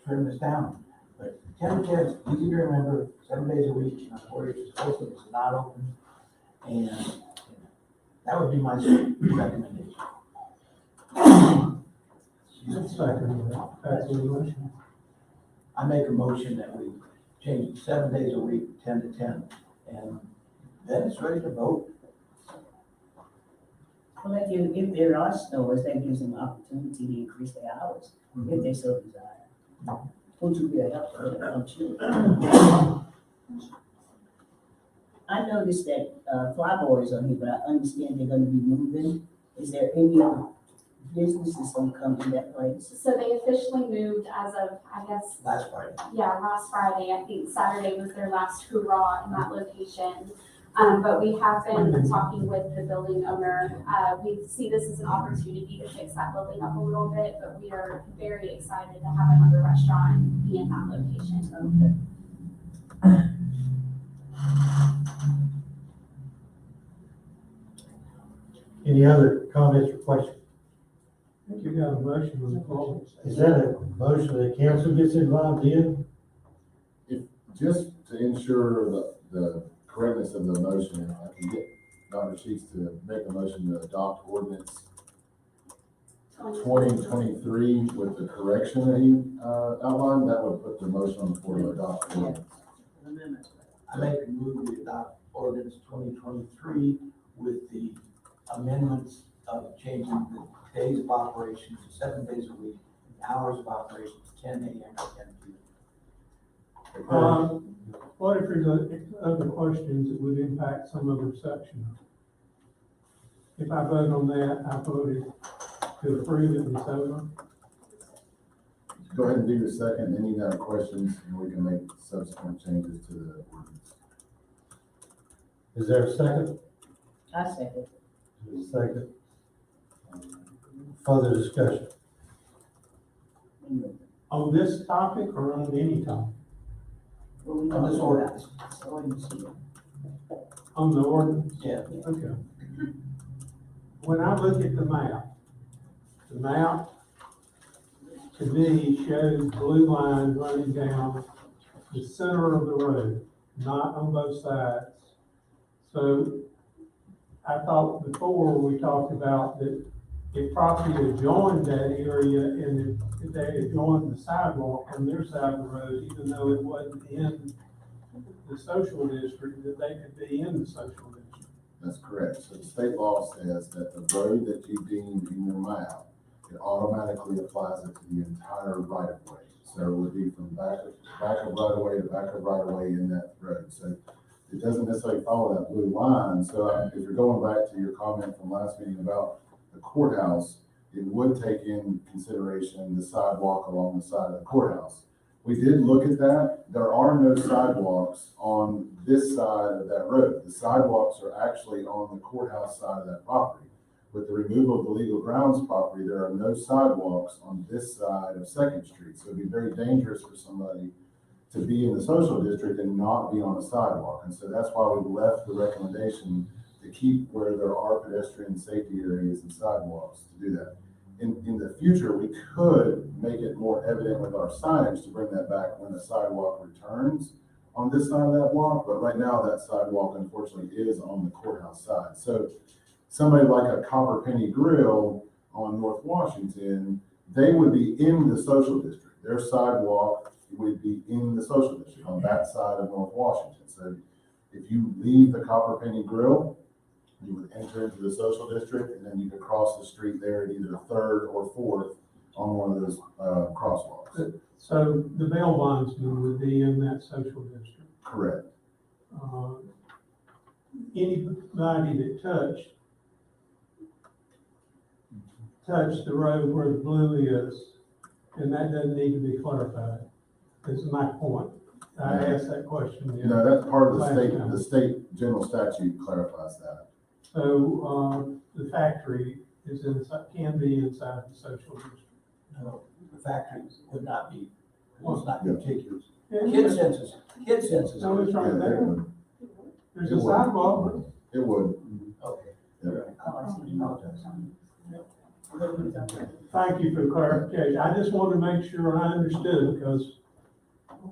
B: trim this down. But 10 to 10 is easy to remember, 7 days a week, or it's open, it's not open. And that would be my recommendation. I make a motion that we change it 7 days a week, 10 to 10, and then it's ready to vote.
J: Well, if there are stores, that gives them opportunity to increase their hours, if they so desire. Would you be a help for them, don't you? I noticed that Flyboys are here, but I understand they're gonna be moving. Is there any other businesses gonna come in that place?
G: So they officially moved as of, I guess,
B: Last Friday.
G: last Friday. I think Saturday was their last hurrah in that location. But we have been talking with the building owner. We see this as an opportunity to fix that building up a little bit, but we are very excited to have another restaurant be in that location.
C: Any other comments or questions?
I: I think you got a motion on the floor.
C: Is that a motion that council gets involved in?
H: Just to ensure the correctness of the motion, I can get Dr. Sheets to make a motion to adopt ordinance 2023 with the correction that he outlined. That would put the motion on the floor to adopt the ordinance.
B: I make a move to adopt ordinance 2023 with the amendments of changing the days of operation to 7 days a week, the hours of operation to 10 a.m. to 10 p.m.
I: What if there's other questions that would impact some other section? If I vote on that, I voted to approve it and so on.
H: Go ahead and do your second, then you have questions, and we can make subsequent changes to the ordinance.
C: Is there a second?
J: I second.
C: There's a second. Further discussion?
I: On this topic or on any topic?
B: On this ordinance.
I: On the ordinance?
B: Yeah.
I: Okay. When I look at the map to me shows blue lines running down the center of the road, not on both sides. So I thought before we talked about that if property adjoined that area and if they adjoined the sidewalk on their side of the road, even though it wasn't in the social district, that they could be in the social district.
H: That's correct. So the state law says that the road that you deem in your map, it automatically applies it to the entire right of way. So it would be from back of right of way to back of right of way in that road. So it doesn't necessarily follow that blue line. So if you're going back to your comment from last meeting about the courthouse, it would take in consideration the sidewalk along the side of the courthouse. We did look at that. There are no sidewalks on this side of that road. The sidewalks are actually on the courthouse side of that property. With the removal of the legal grounds property, there are no sidewalks on this side of Second Street. So it'd be very dangerous for somebody to be in the social district and not be on a sidewalk. And so that's why we left the recommendation to keep where there are pedestrian safety areas and sidewalks to do that. In the future, we could make it more evident with our signage to bring that back when the sidewalk returns on this side of that block. But right now, that sidewalk unfortunately is on the courthouse side. So somebody like a Copper Penny Grill on North Washington, they would be in the social district. Their sidewalk would be in the social district on that side of North Washington. So if you leave the Copper Penny Grill, you would enter into the social district, and then you could cross the street there at either 3rd or 4th on one of those crosswalks.
I: So the bail bondsman would be in that social district.
H: Correct.
I: Anybody that touched the road where the blue is, and that doesn't need to be clarified, is my point. I asked that question.
H: No, that's part of
I: last time.
H: the state general statute clarifies that.
I: So, the factory is inside, can be inside the social district.
B: No, the factory would not be, it's not contiguous.
I: Yeah,
B: Kid census.
I: No, it's right
H: Yeah,
I: there. There's
H: It
I: a
H: would.
I: sidewalk.
H: It would.
B: Okay.
H: Yeah.
I: Thank you for the clarification. I just wanted to make sure I understood because.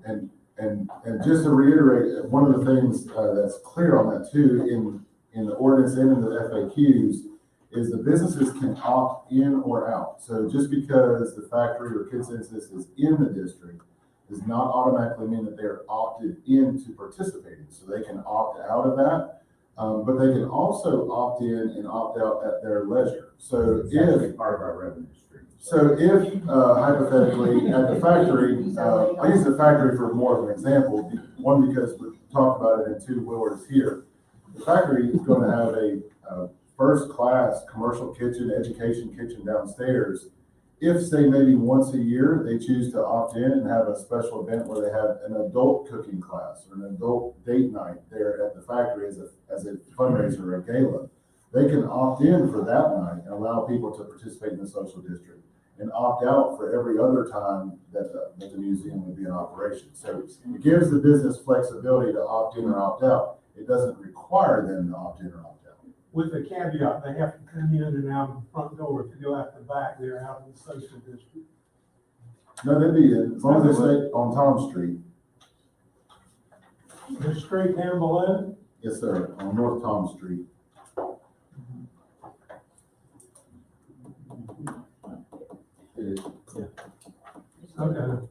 H: And just to reiterate, one of the things that's clear on that too, in the ordinance and in the FAQs, is the businesses can opt in or out. So just because the factory or kid census is in the district does not automatically mean that they're opted into participating. So they can opt out of that, but they can also opt in and opt out at their leisure. So if
F: part of our revenue stream.
H: So if hypothetically at the factory, I use the factory for more of an example, one, because we talked about it in 2 Willards here. The factory is going to have a first-class commercial kitchen, education kitchen downstairs. If, say, maybe once a year, they choose to opt in and have a special event where they have an adult cooking class or an adult date night there at the factory as a fundraiser or a gala, they can opt in for that night and allow people to participate in the social district and opt out for every other time that the museum would be in operation. So it gives the business flexibility to opt in or opt out. It doesn't require them to opt in or opt out.
I: With the caveat, they have to come in and out of the front door. If you go out the back, they're out in the social district.
H: No, they'd be in, as long as they stay on Tom Street.
I: The street down below?
H: Yes, sir, on North Tom Street.
I: Okay.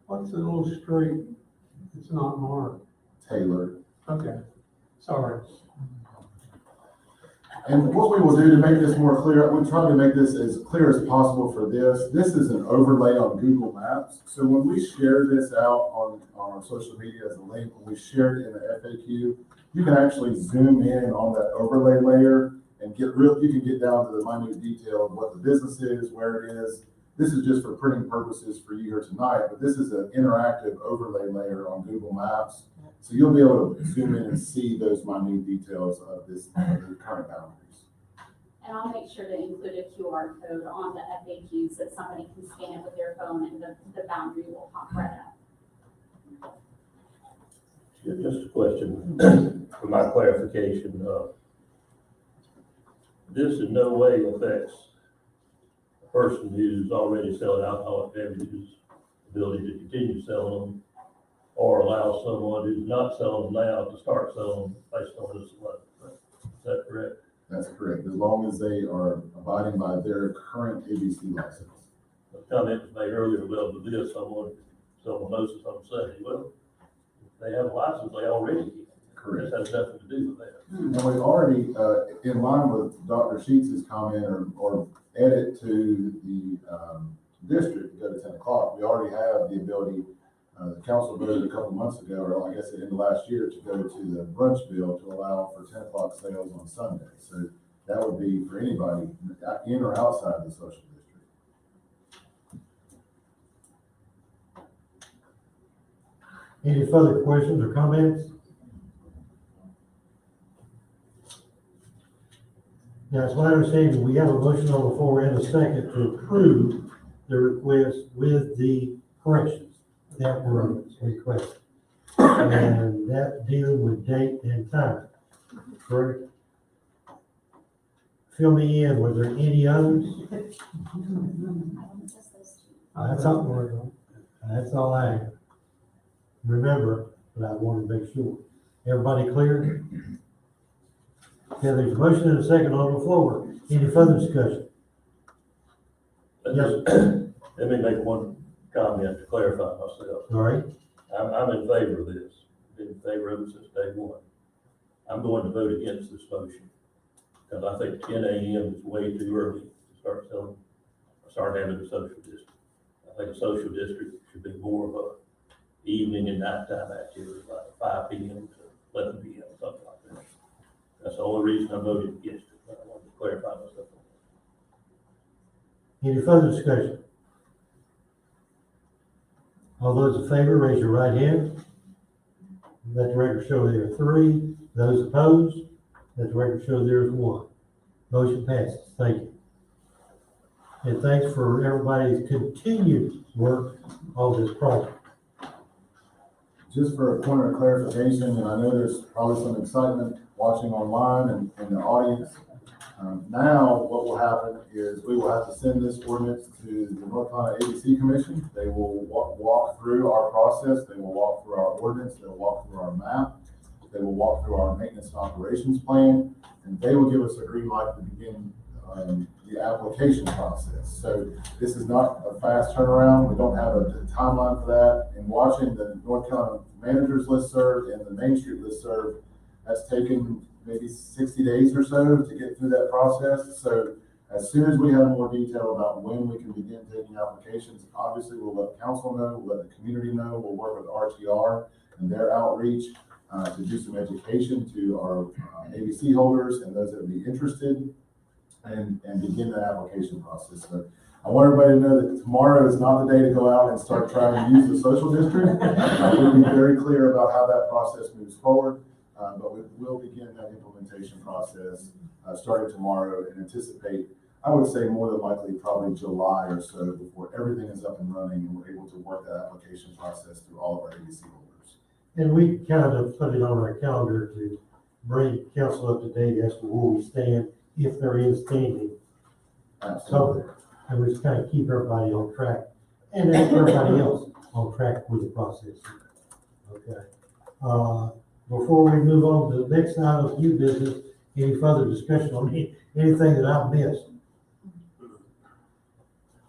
I: What's the little street? It's not marked.
H: Taylor.
I: Okay, sorry.
H: And what we will do to make this more clear, we try to make this as clear as possible for this. This is an overlay on Google Maps. So when we share this out on our social media as a link, when we share it in the FAQ, you can actually zoom in on that overlay layer and you can get down to the minute detail of what the business is, where it is. This is just for printing purposes for you here tonight, but this is an interactive overlay layer on Google Maps. So you'll be able to zoom in and see those minute details of this, of the current boundaries.
G: And I'll make sure to include a QR code on the FAQs that somebody can scan it with their phone and the boundary will pop right up.
D: Just a question for my clarification. This in no way affects a person who's already selling alcoholic beverages' ability to continue selling them, or allow someone who's not selling them now to start selling them based on this letter. Is that correct?
H: That's correct, as long as they are abiding by their current ABC license.
D: The comment was made earlier, well, with this, someone knows what I'm saying. Well, if they have a license, they already can.
H: Correct.
D: This has nothing to do with that.
H: And we already, in line with Dr. Sheets' comment or edit to the, district to go to 10 o'clock, we already have the ability, the council voted a couple months ago, or I guess in the last year, to go to the brunch bill to allow for 10 o'clock sales on Sunday. So that would be for anybody in or outside the social district.
C: Any further questions or comments? Now, it's my understanding we have a motion on the floor and a second to approve the request with the corrections that were requested. And that dealing with date and time, correct? Fill me in, were there any others? That's all, that's all I have. Remember, but I want to make sure. Everybody clear? Okay, there's a motion and a second on the floor. Any further discussion? Yes.
D: Let me make one comment to clarify myself.
C: All right,
D: I'm in favor of this. Been in favor of it since day one. I'm going to vote against this motion because I think 10 a.m. is way too early to start having a social district. I think a social district should be more of a evening and nighttime activity, like 5 p.m. to 11 p.m., something like that. That's the only reason I voted against it. I wanted to clarify myself.
C: any further discussion? All those in favor, raise your right hand. Let the record show there are 3. Those opposed, let the record show there is 1. Motion passes. Thank you. And thanks for everybody's continued work on this project.
H: Just for a point of clarification, and I know there's probably some excitement watching online and in the audience. Now, what will happen is we will have to send this ordinance to the North Carolina ABC Commission. They will walk through our process. They will walk through our ordinance. They will walk through our map. They will walk through our maintenance and operations plan, and they will give us a green light to begin the application process. So this is not a fast turnaround. We don't have a timeline for that. And watching the North Carolina Managers Listserv and the Main Street Listserv, that's taken maybe 60 days or so to get through that process. So as soon as we have more detail about when we can begin taking applications, obviously we'll let council know, we'll let the community know. We'll work with RTR and their outreach to do some education to our ABC holders and those that would be interested, and begin the application process. So I want everybody to know that tomorrow is not the day to go out and start trying to use the social district. We'll be very clear about how that process moves forward. But we will begin that implementation process starting tomorrow and anticipate, I would say more than likely, probably July or so before everything is up and running and we're able to work that application process through all of our ABC holders.
C: And we kind of put it on our calendar to bring council up to date as to where we stand, if there is standing.
H: Absolutely.
C: So, and we just kind of keep everybody on track and then everybody else on track with the process. Okay. Before we move on to the next item of new business, any further discussion on anything that I've missed?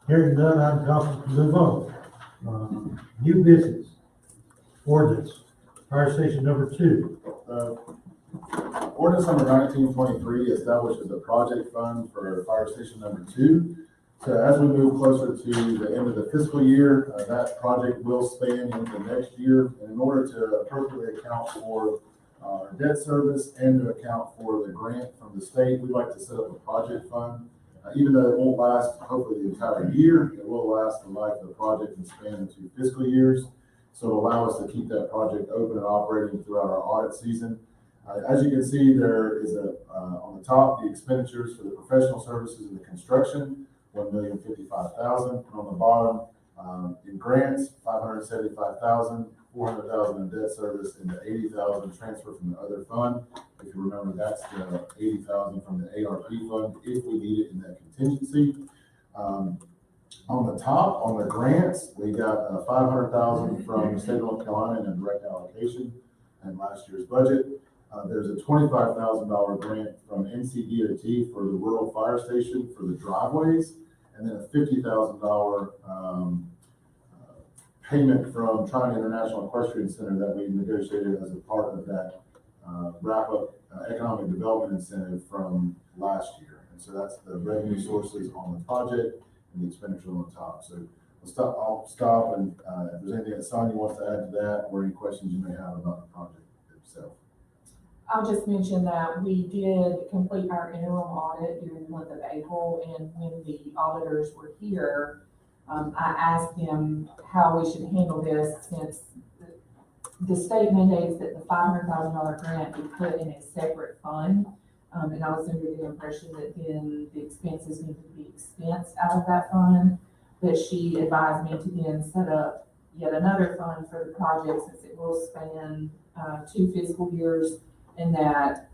C: Hearing none, I'm confident to move on. New business, ordinance, fire station number 2.
H: Ordinance number 1923 establishes a project fund for fire station number 2. So as we move closer to the end of the fiscal year, that project will span into next year. And in order to appropriately account for our debt service and to account for the grant from the state, we'd like to set up a project fund. Even though it won't last hopefully the entire year, it will last the life of the project and span into fiscal years. So allow us to keep that project open and operating throughout our audit season. As you can see, there is on the top, the expenditures for the professional services and the construction, $1,055,000. And on the bottom, in grants, $575,000, $400,000 in debt service, and the $80,000 transfer from the other fund. If you remember, that's the $80,000 from the ARP fund if we need it in that contingency. On the top, on the grants, we got $500,000 from the state of North Carolina in a direct allocation in last year's budget. There's a $25,000 grant from NCDOT for the rural fire station for the driveways, and then a $50,000 payment from Trine International Equestrian Center that we negotiated as a part of that wrap-up economic development incentive from last year. And so that's the revenue sources on the project and the expenditure on the top. So I'll stop, and if there's anything that Sonia wants to add to that, or any questions you may have about the project itself.
K: I'll just mention that we did complete our interim audit during the month of April, and when the auditors were here, I asked them how we should handle this, since the state mandates that the $500,000 grant be put in a separate fund. And I was under the impression that then the expenses needed to be expensed out of that fund, but she advised me to then set up yet another fund for the project, since it will span 2 fiscal years, and that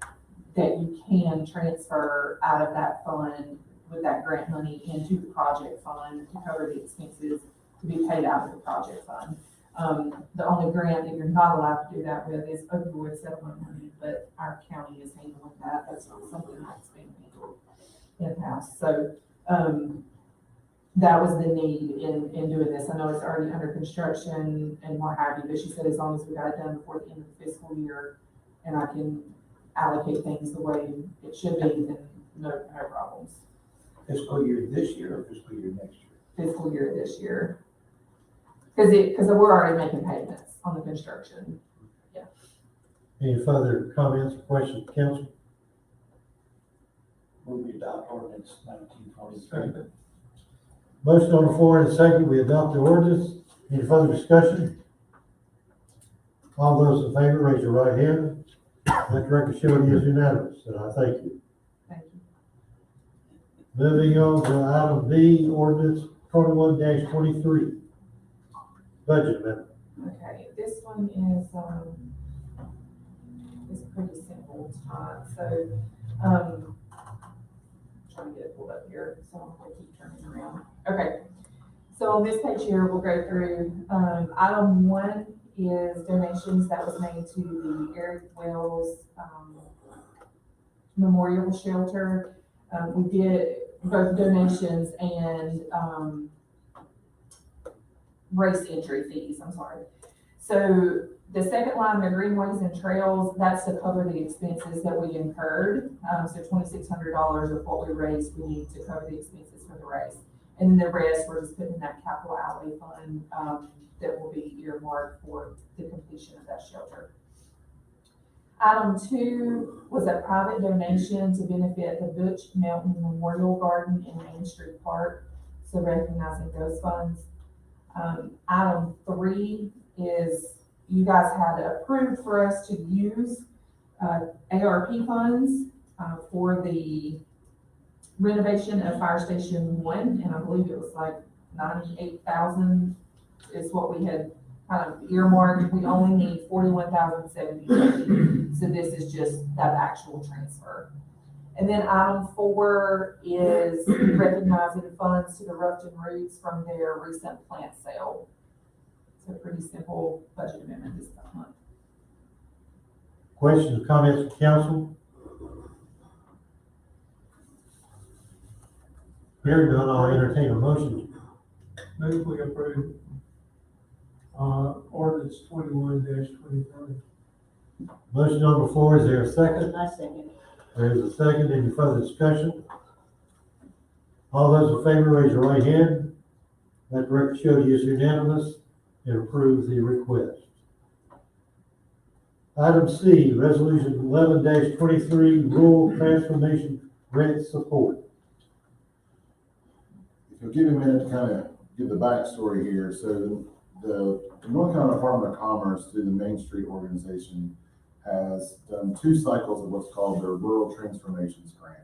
K: you can transfer out of that fund with that grant money into the project fund to cover the expenses to be paid out of the project fund. The only grant that you're not allowed to do that with is opioid settlement money, but our county is handling that. That's not something that's being handled in-house. So that was the need in doing this. I know it's already under construction and what have you, but she said as long as we got it done before the end of the fiscal year and I can allocate things the way it should be, then no problems.
B: Fiscal year this year or fiscal year next year?
K: Fiscal year this year. Because we're already making payments on the construction.
C: Any further comments or questions, council?
B: Move we adopt ordinance 1943.
C: Motion on the floor and second, we adopt the ordinance. Any further discussion? All those in favor, raise your right hand. Let the record show it is unanimous, and I thank you.
K: Thank you.
C: Moving on to item B, ordinance 21-23. Budget amendment.
K: Okay, this one is pretty simple, Todd. So, trying to get it pulled up here, so I'm gonna keep turning around. Okay, so on this page here, we'll go through, item 1 is donations that was made to the Eric Wells, Memorial Shelter. We did both donations and, race entry fees, I'm sorry. So the second line, the greenways and trails, that's to cover the expenses that we incurred. So $2,600 of what we raised, we need to cover the expenses for the race. And then the rest, we're just putting in that capital outlay fund that will be earmarked for the completion of that shelter. Item 2 was a private donation to benefit the Butch Mountain Memorial Garden in Main Street Park, so recognizing those funds. Item 3 is you guys had approved for us to use ARP funds for the renovation of Fire Station 1, and I believe it was like $98,000 is what we had kind of earmarked. We only need $41,070, so this is just that actual transfer. And then item 4 is recognizing funds to the Rutherfordton Roots from their recent plant sale. It's a pretty simple budget amendment this month.
C: Questions, comments from council? Hearing none, I'll entertain a motion.
I: Move we approve, ordinance 21-23.
C: Motion on the floor, is there a second?
J: I second.
C: There is a second. Any further discussion? All those in favor, raise your right hand. Let the record show you is unanimous and approve the request. Item C, resolution 11-23, rural transformation grant support.
H: If you'll give me a minute to kind of give the backstory here. So the North Carolina Department of Commerce through the Main Street organization has done 2 cycles of what's called their Rural Transformations Grant.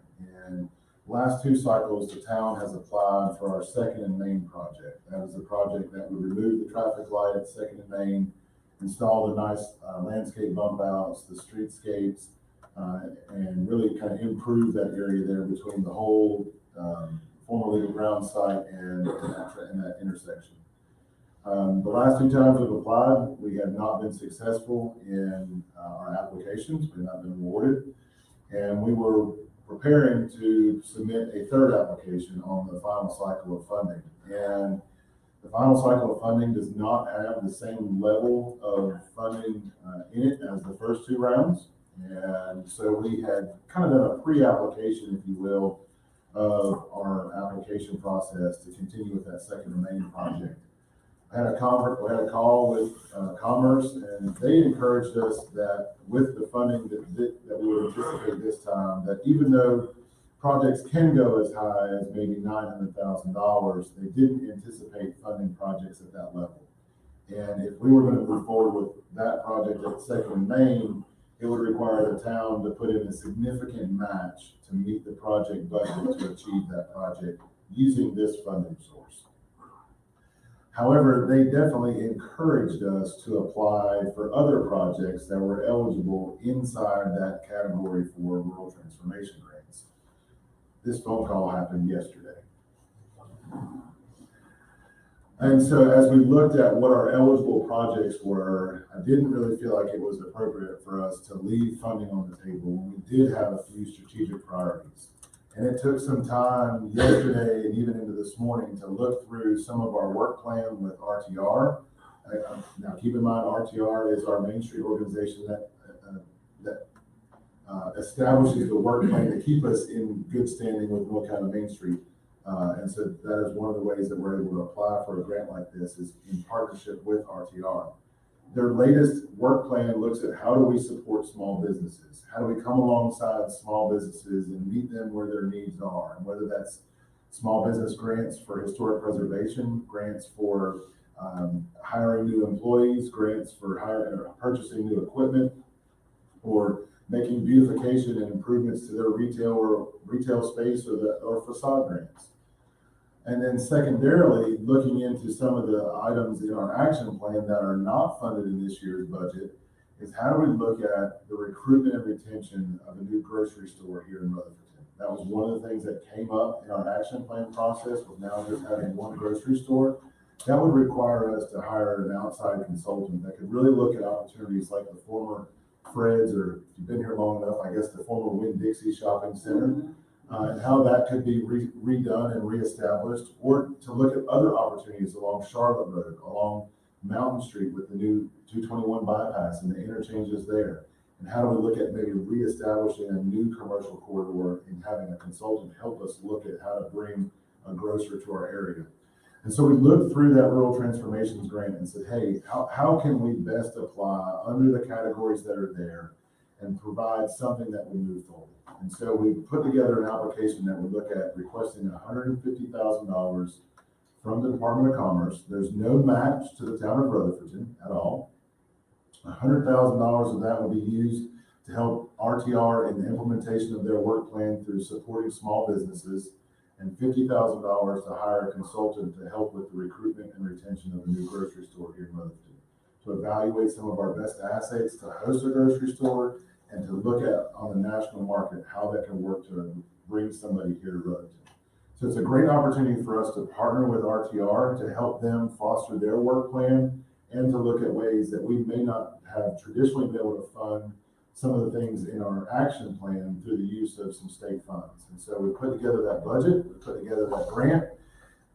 H: And last 2 cycles, the town has applied for our Second and Main project. That is a project that would remove the traffic light at Second and Main, install the nice landscape bump outs, the streetscapes, and really kind of improve that area there between the whole former legal ground site and that intersection. The last 2 times we've applied, we have not been successful in our applications. We've not been awarded. And we were preparing to submit a 3rd application on the final cycle of funding. And the final cycle of funding does not have the same level of funding in it as the first 2 rounds. And so we had kind of done a pre-application, if you will, of our application process to continue with that Second and Main project. We had a call with Commerce, and they encouraged us that with the funding that we would anticipate this time, that even though projects can go as high as maybe $900,000, they didn't anticipate funding projects at that level. And if we were going to move forward with that project at Second and Main, it would require the town to put in a significant match to meet the project budget to achieve that project using this funding source. However, they definitely encouraged us to apply for other projects that were eligible inside that category for rural transformation grants. This phone call happened yesterday. And so as we looked at what our eligible projects were, I didn't really feel like it was appropriate for us to leave funding on the table when we did have a few strategic priorities. And it took some time yesterday and even into this morning to look through some of our work plan with RTR. Now, keep in mind, RTR is our Main Street organization that establishes the work plan to keep us in good standing with North Carolina Main Street. And so that is one of the ways that we're able to apply for a grant like this is in partnership with RTR. Their latest work plan looks at how do we support small businesses? How do we come alongside small businesses and meet them where their needs are? And whether that's small business grants for historic preservation, grants for hiring new employees, grants for purchasing new equipment, or making beautification and improvements to their retail space or facade grants. And then secondarily, looking into some of the items in our action plan that are not funded in this year's budget is how do we look at the recruitment and retention of a new grocery store here in Rutherfordton. That was one of the things that came up in our action plan process with now just having one grocery store. That would require us to hire an outside consultant that could really look at opportunities like the former Fred's, or if you've been here long enough, I guess the former Winn-Dixie Shopping Center, and how that could be redone and reestablished, or to look at other opportunities along Charlotte Road, along Mountain Street with the new 221 bypass and the interchanges there. And how do we look at maybe reestablishing a new commercial corridor and having a consultant help us look at how to bring a grocer to our area. And so we looked through that Rural Transformations Grant and said, hey, how can we best apply under the categories that are there and provide something that will move forward? And so we put together an application that would look at requesting $150,000 from the Department of Commerce. There's no match to the town of Rutherfordton at all. $100,000 of that will be used to help RTR in the implementation of their work plan through supporting small businesses, and $50,000 to hire a consultant to help with the recruitment and retention of a new grocery store here in Rutherfordton, to evaluate some of our best assets to host a grocery store, and to look at on the national market how that can work to bring somebody here to Rutherfordton. So it's a great opportunity for us to partner with RTR to help them foster their work plan and to look at ways that we may not have traditionally been able to fund some of the things in our action plan through the use of some state funds. And so we put together that budget, we put together that grant.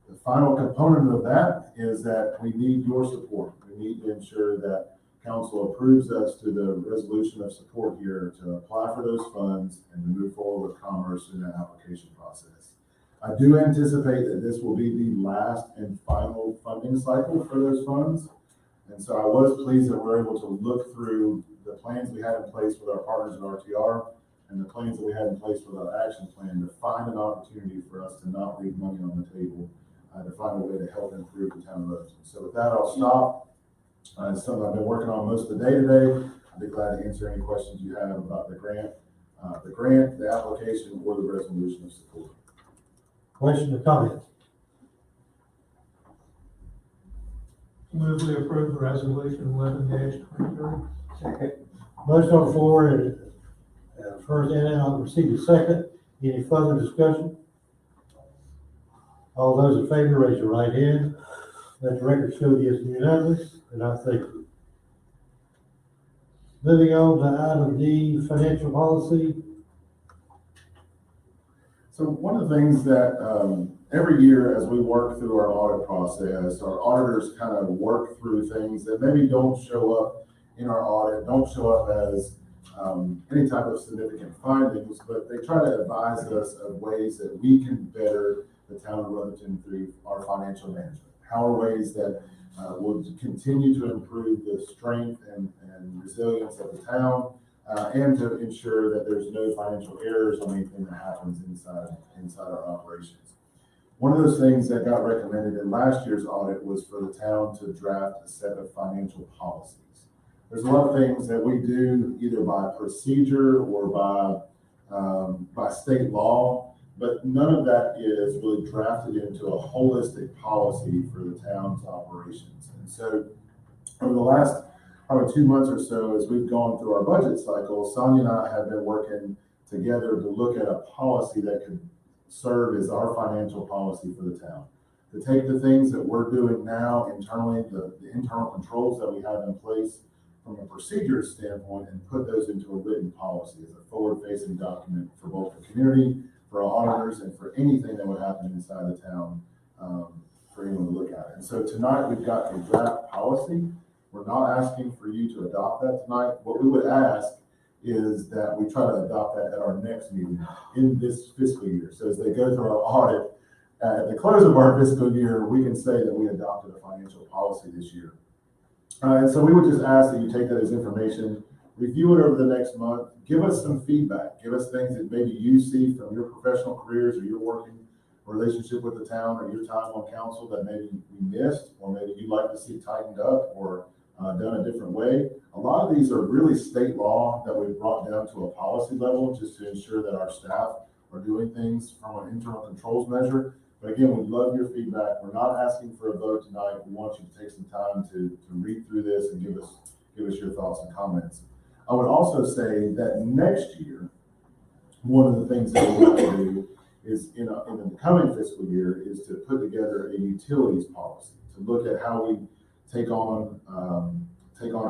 H: The final component of that is that we need your support. We need to ensure that council approves us to the resolution of support here to apply for those funds and to move forward with Commerce in that application process. I do anticipate that this will be the last and final funding cycle for those funds. And so I was pleased that we're able to look through the plans we had in place with our partners at RTR and the plans that we had in place with our action plan to find an opportunity for us to not leave money on the table to find a way to help improve the town of Rutherfordton. So with that, I'll stop. It's something I've been working on most of the day today. I'd be glad to answer any questions you have about the grant, the application, or the resolution of support.
C: Question or comment?
I: Move we approve resolution 11-23.
A: Second.
C: Motion on the floor, and, first, and I'll receive a second. Any further discussion? All those in favor, raise your right hand. Let the record show it is unanimous, and I thank you. Moving on to item D, financial policy.
H: So one of the things that every year as we work through our audit process, our auditors kind of work through things that maybe don't show up in our audit, don't show up as any type of significant findings, but they try to advise us of ways that we can better the town of Rutherfordton through our financial management. How are ways that will continue to improve the strength and resilience of the town, and to ensure that there's no financial errors on anything that happens inside our operations. One of those things that got recommended in last year's audit was for the town to draft a set of financial policies. There's a lot of things that we do either by procedure or by state law, but none of that is really drafted into a holistic policy for the town's operations. And so over the last probably 2 months or so, as we've gone through our budget cycle, Sonia and I have been working together to look at a policy that could serve as our financial policy for the town. To take the things that we're doing now internally, the internal controls that we have in place from a procedure standpoint, and put those into a written policy as a forward-facing document for both the community, for our auditors, and for anything that would happen inside the town, for anyone to look at. And so tonight we've got a draft policy. We're not asking for you to adopt that tonight. What we would ask is that we try to adopt that at our next meeting in this fiscal year. So as they go through our audit, at the close of our fiscal year, we can say that we adopted a financial policy this year. And so we would just ask that you take that as information, review it over the next month, give us some feedback, give us things that maybe you see from your professional careers or your working relationship with the town or your time on council that maybe we missed, or maybe you'd like to see tightened up or done a different way. A lot of these are really state law that we've brought down to a policy level just to ensure that our staff are doing things from an internal controls measure. But again, we love your feedback. We're not asking for a vote tonight. We want you to take some time to read through this and give us your thoughts and comments. I would also say that next year, one of the things that we want to do is in the coming fiscal year is to put together a utilities policy, to look at how we take on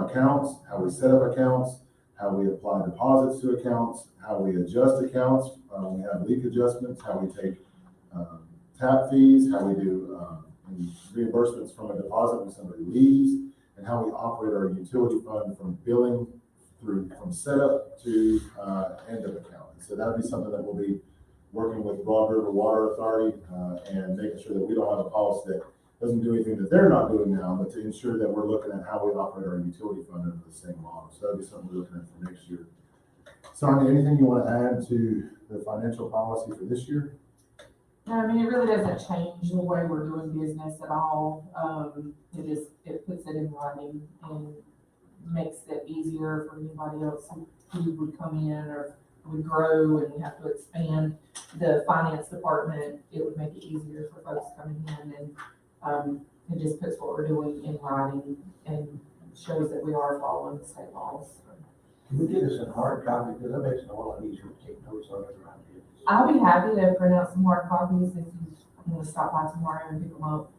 H: accounts, how we set up accounts, how we apply deposits to accounts, how we adjust accounts, when we have leak adjustments, how we take tap fees, how we do reimbursements from a deposit when somebody leaves, and how we operate our utility fund from billing from setup to end of account. So that would be something that we'll be working with Broad River Water Authority and making sure that we don't have a policy that doesn't do anything that they're not doing now, but to ensure that we're looking at how we operate our utility fund under the same model. So that'd be something we're looking at for next year. Sonia, anything you want to add to the financial policy for this year?
K: No, I mean, it really doesn't change the way we're doing business at all. It puts it in writing and makes it easier for anybody else who would come in, or we grow and we have to expand the finance department. It would make it easier for folks coming in, and it just puts what we're doing in writing and shows that we are following the state laws.
B: Can we get us a hard copy, because that makes it a lot easier to take notes on it around here.
K: I'll be happy to print out some hard copies if you want to stop by tomorrow and pick them up.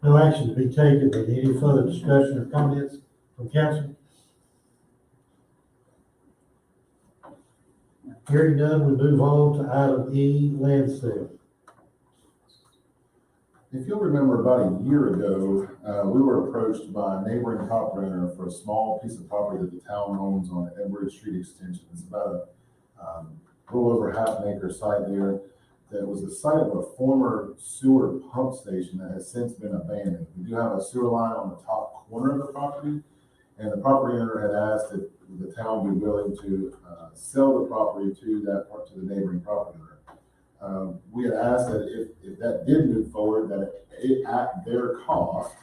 C: No action to be taken, but any further discussion or comments from council? Hearing none, we move on to item E, land sale.
H: If you'll remember, about a year ago, we were approached by a neighboring property owner for a small piece of property that the town owns on Edward Street Extension. It's about a little over half an acre site there. That was the site of a former sewer pump station that has since been abandoned. We do have a sewer line on the top corner of the property, and the property owner had asked if the town would be willing to sell the property to the neighboring property owner. we had asked that if that did move forward, that it, at their cost,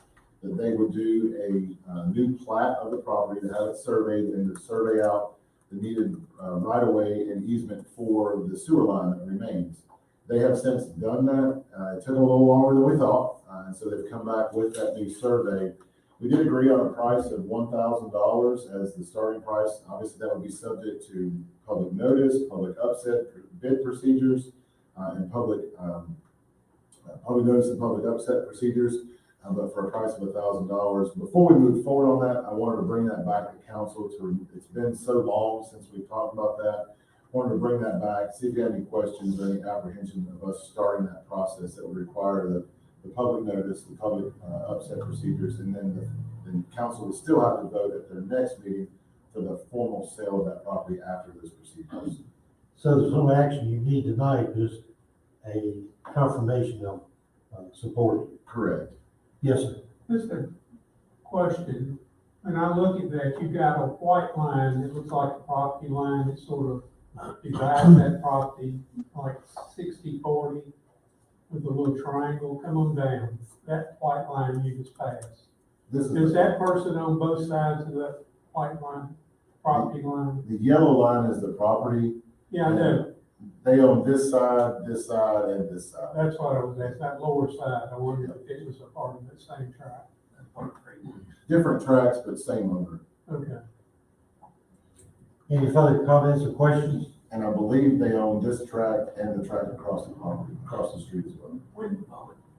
H: that they would do a new plat of the property to have it surveyed and to survey out the needed right of way and easement for the sewer line that remains. They have since done that. It took a little longer than we thought, and so they've come back with that new survey. We did agree on a price of $1,000 as the starting price. Obviously, that would be subject to public notice, public upset bid procedures, and public notice and public upset procedures. But for a price of $1,000. Before we move forward on that, I wanted to bring that back to council it's been so long since we've talked about that. Wanted to bring that back, see if you have any questions or any apprehension of us starting that process that would require the public notice, the public upset procedures, and then the council would still have to vote at their next meeting for the formal sale of that property after those procedures.
C: So there's no action you need tonight, just a confirmation of support.
H: Correct.
C: Yes, sir.
I: Just a question, when I look at that, you've got a white line that looks like a property line that sort of divides that property like 60-40 with a little triangle, come on down, that white line you just passed. Is that person on both sides of that white line, property line?
H: The yellow line is the property.
I: Yeah, I know,
H: They own this side, and this side.
I: that's what I was asking, that lower side, I wondered if it was a part of that same tract.
H: Different tracks, but same owner.
I: Okay.
C: Any further comments or questions?
H: And I believe they own this track and the track across the property, across the street as well.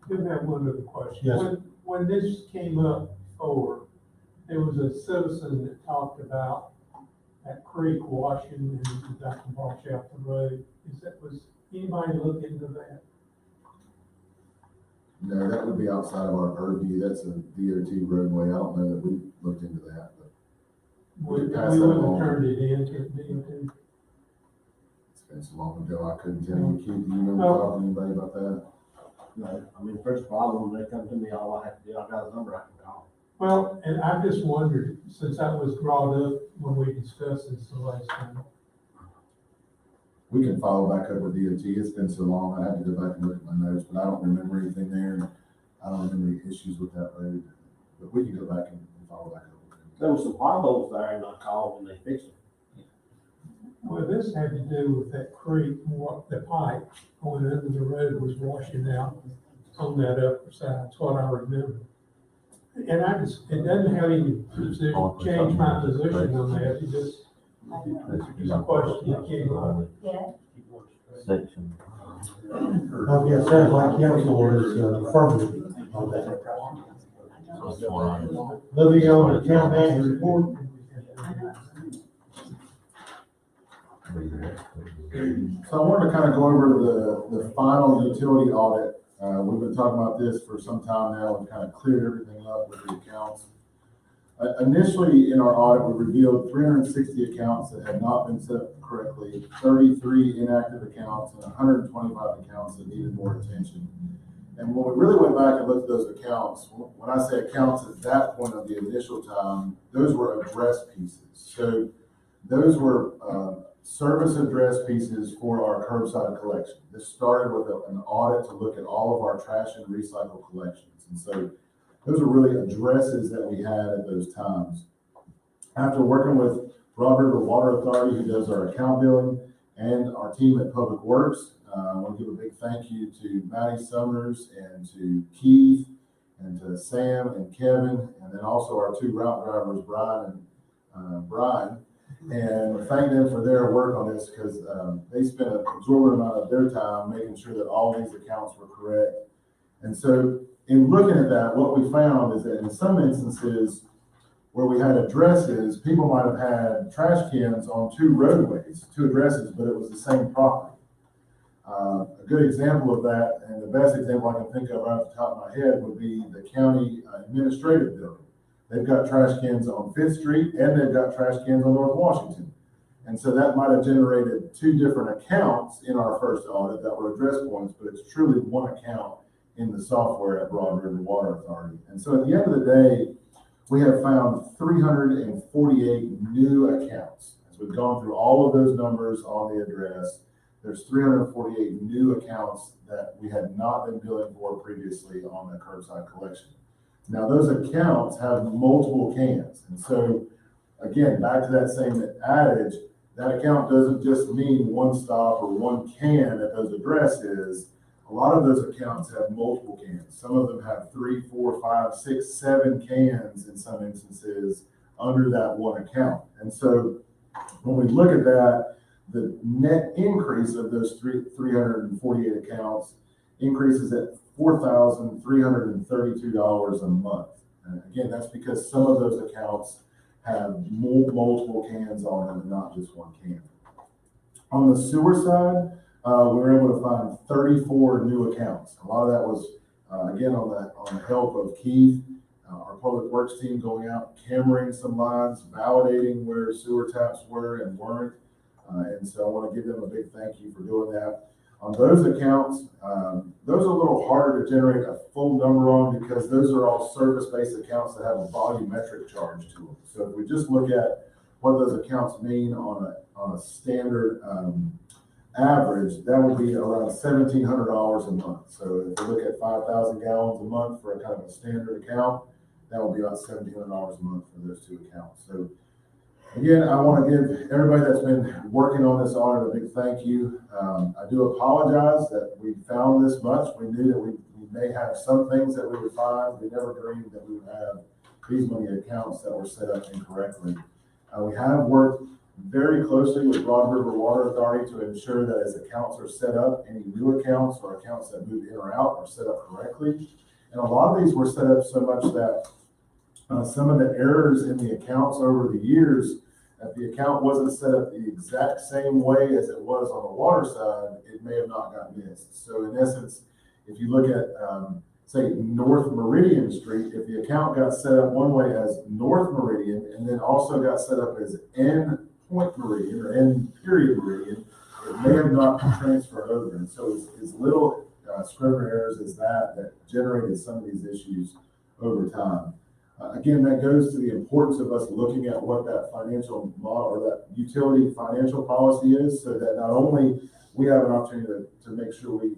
I: Do have one other question.
C: Yes.
I: When this came up before, there was a citizen that talked about that creek washing and that can wash out the road. Was anybody look into that?
H: No, that would be outside of our purview. That's a DOT roadway. I don't know that we looked into that, but
I: We
H: pass
I: wouldn't
H: that
I: have
H: along.
I: turned it into DOT.
H: It's been so long ago, I couldn't tell you. Keith, do you remember
I: Oh.
H: talking to anybody about that?
A: No, I mean, first of all, when they come to me, all I have to do, I got a number I can call.
I: Well, and I just wondered, since that was brought up when we discussed this the last time,
H: We can follow back up with DOT. It's been so long, I have to go back and look at my notes, but I don't remember anything there. And I don't remember any issues with that road, but we can go back and follow back up with it.
A: There was some potholes there and I called and they fixed them.
I: well, this had to do with that creek, what the pipe going under the road was washing out on that upper side. That's what I remember. And it doesn't have any change my position on that. It just, it's a question that came up.
E: Section.
C: Okay, it sounds like council is affirmative on that. Moving on to town manager report.
H: So I wanted to kind of go over the final utility audit. We've been talking about this for some time now and kind of cleared everything up with the accounts. Initially in our audit, we revealed 360 accounts that had not been set up correctly, 33 inactive accounts, and 125 accounts that needed more attention. And when we really went back and looked at those accounts, when I say accounts at that point of the initial time, those were address pieces. So those were service address pieces for our curbside collection. This started with an audit to look at all of our trash and recycle collections. And so those are really addresses that we had at those times. After working with Rutherfordton Water Authority, who does our account billing, and our team at Public Works, I want to give a big thank you to Maddie Summers and to Keith and to Sam and Kevin, and then also our two route drivers, Brian and Brian. And thank them for their work on this because they spent an exorbitant amount of their time making sure that all these accounts were correct. And so in looking at that, what we found is that in some instances where we had addresses, people might have had trash cans on two roadways, two addresses, but it was the same property. A good example of that, and the best example I can think of right off the top of my head, would be the county administrative building. They've got trash cans on 5th Street and they've got trash cans on North Washington. And so that might have generated two different accounts in our first audit that were address points, but it's truly one account in the software at Broad River Water Authority. And so at the end of the day, we have found 348 new accounts. As we've gone through all of those numbers on the address, there's 348 new accounts that we had not been billing for previously on the curbside collection. Now, those accounts have multiple cans. And so, again, back to that same adage, that account doesn't just mean one stop or one can at those addresses. A lot of those accounts have multiple cans. Some of them have 3, 4, 5, 6, 7 cans in some instances under that one account. And so when we look at that, the net increase of those 348 accounts increases at $4,332 a month. And again, that's because some of those accounts have multiple cans on them and not just one can. On the sewer side, we were able to find 34 new accounts. A lot of that was, again, on the help of Keith, our public works team going out, cameraing some lines, validating where sewer taps were and weren't. And so I want to give them a big thank you for doing that. On those accounts, those are a little harder to generate a full number on because those are all service-based accounts that have a volumetric charge to them. So if we just look at what those accounts mean on a standard average, that would be around $1,700 a month. So if we look at 5,000 gallons a month for a kind of a standard account, that would be about $1,700 a month for those two accounts. So again, I want to give everybody that's been working on this audit a big thank you. I do apologize that we found this much. We knew that we may have some things that we would find. We never dreamed that we would have these many accounts that were set up incorrectly. We have worked very closely with Broad River Water Authority to ensure that as accounts are set up, any new accounts or accounts that move in or out are set up correctly. And a lot of these were set up so much that some of the errors in the accounts over the years, if the account wasn't set up the exact same way as it was on the water side, it may have not got missed. So in essence, if you look at, say, North Meridian Street, if the account got set up one way as North Meridian and then also got set up as N Point Meridian or N period Meridian, it may have not transferred over. And so it's little scrivener errors as that generated some of these issues over time. Again, that goes to the importance of us looking at what that financial model or that utility financial policy is, so that not only we have an opportunity to make sure we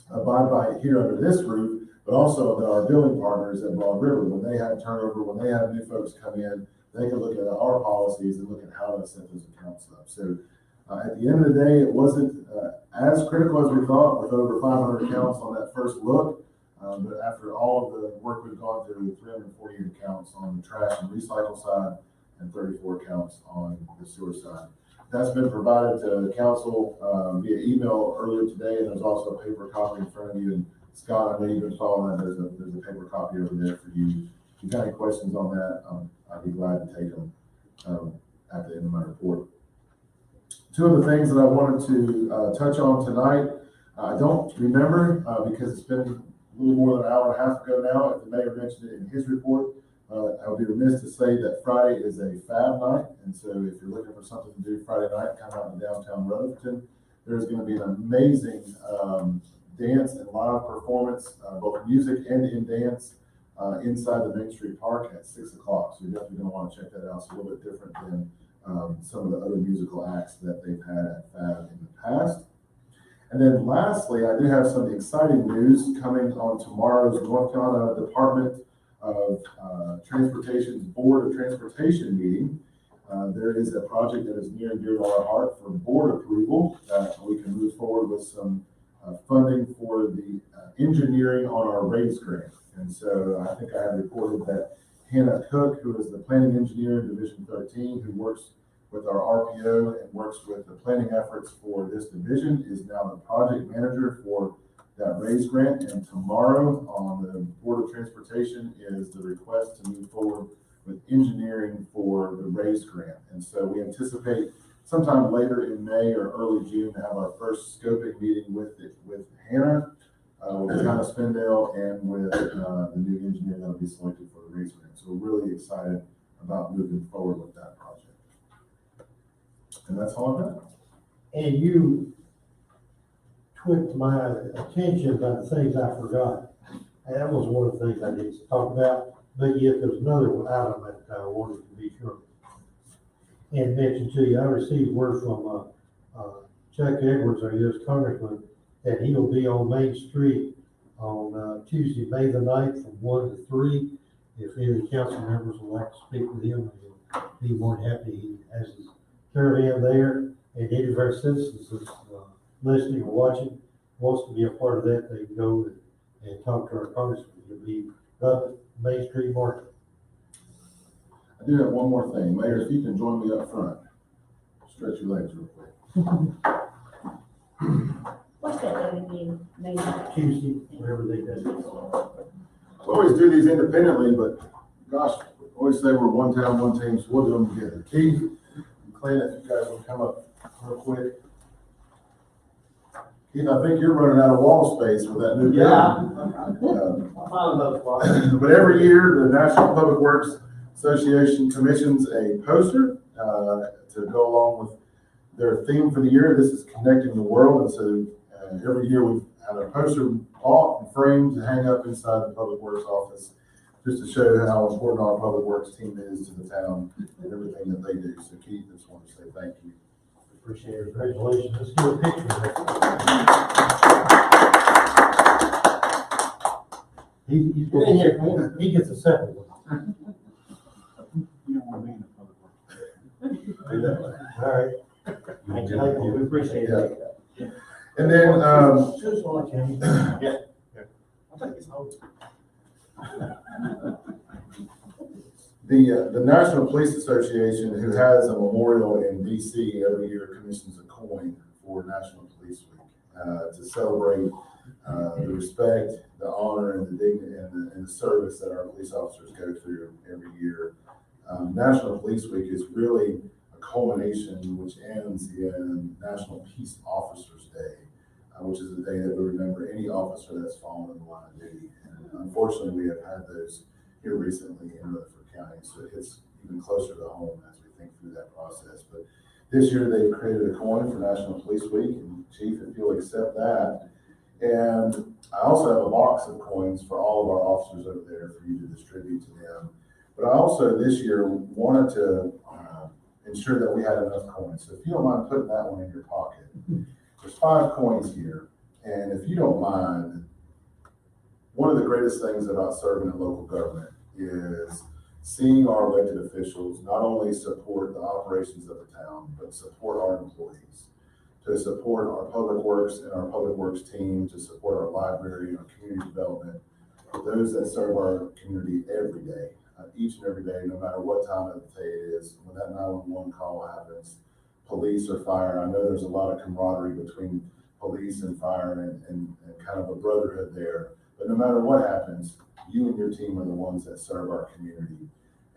H: abide by it here under this roof, but also that our billing partners at Broad River, when they have turnover, when they have new folks come in, they can look at our policies and look at how to set those accounts up. So at the end of the day, it wasn't as critical as we thought with over 500 accounts on that first look. But after all of the work we've gone through, 348 accounts on the trash and recycle side and 34 accounts on the sewer side. That's been provided to the council via email earlier today, and there's also a paper copy in front of you. And Scott, I know you've been following that. There's a paper copy over there for you. If you've got any questions on that, I'd be glad to take them at the end of my report. Two of the things that I wanted to touch on tonight, I don't remember because it's been a little more than an hour and a half ago now. If the mayor mentioned it in his report, I would be remiss to say that Friday is a fab night. And so if you're looking for something to do Friday night, come out to downtown Rutherfordton. There's going to be an amazing dance and live performance, both music and in dance, inside the Main Street Park at 6 o'clock. So you're definitely going to want to check that out. It's a little bit different than some of the other musical acts that they've had at fab in the past. And then lastly, I do have some exciting news coming on tomorrow's North Carolina Department of Transportation's Board of Transportation meeting. There is a project that is near and dear to our heart for board approval that we can move forward with some funding for the engineering on our race grant. And so I think I have reported that Hannah Cook, who is the planning engineer in Division 13, who works with our RPO and works with the planning efforts for this division, is now the project manager for that raise grant. And tomorrow on the Board of Transportation is the request to move forward with engineering for the raise grant. And so we anticipate sometime later in May or early June to have our first scoping meeting with Hannah, with Town of Spindale, and with the new engineer that will be selected for the raise grant. So we're really excited about moving forward with that project. And that's all I've got.
C: And you twitched my attention about the things I forgot. And that was one of the things I didn't talk about, but yet there's another item that I wanted to be sure and mention to you. I received word from Chuck Edwards, our U.S. Congressman, and he'll be on Main Street on Tuesday, May the 9th, from 1 to 3. If any of the council members would like to speak with him, he'll be more than happy. He has his caravan there, and any of our citizens that's listening or watching wants to be a part of that, they can go and talk to our congressman. He'll be up at Main Street Market.
H: I do have one more thing. Mayor, if you can join me up front, stretch your legs real quick.
J: What's that other again? Maybe.
C: Tuesday, wherever they do.
H: We always do these independently, but gosh, we always say we're one town, one team, so we'll do them together. Keith and Clint, if you guys will come up real quick. Keith, I think you're running out of wall space with that new building. But every year, the National Public Works Association commissions a poster to go along with their theme for the year. This is connecting the world, and so every year we've had a poster bought and framed to hang up inside the Public Works office, just to show how important our Public Works team is to the town and everything that they do. So Keith, I just want to say thank you.
C: Appreciate it. Congratulations. Let's do a picture. He gets a second one.
F: You don't want to be in the public works.
H: Do that way.
C: All right. Thank you. We appreciate it.
H: And then,
C: Just want to change.
H: I think it's home. The National Police Association, who has a memorial in DC every year, commissions a coin for National Police Week to celebrate the respect, the honor, and the dignity and the service that our police officers go through every year. National Police Week is really a culmination which ends in National Peace Officers Day, which is the day that we remember any officer that's fallen in the line of duty. And unfortunately, we have had those here recently in Rutherford County, so it's even closer to home as we think through that process. But this year, they've created a coin for National Police Week, and Chief, if you'll accept that. And I also have a box of coins for all of our officers over there for you to distribute to them. But I also this year wanted to ensure that we had enough coins. So if you don't mind putting that one in your pocket, there's 5 coins here. And if you don't mind, one of the greatest things about serving in local government is seeing our elected officials not only support the operations of the town, but support our employees, to support our public works and our public works team, to support our library and our community development, those that serve our community every day, each and every day, no matter what time of the day it is. When that 911 call happens, police or fire, I know there's a lot of camaraderie between police and fire and kind of a brotherhood there. But no matter what happens, you and your team are the ones that serve our community.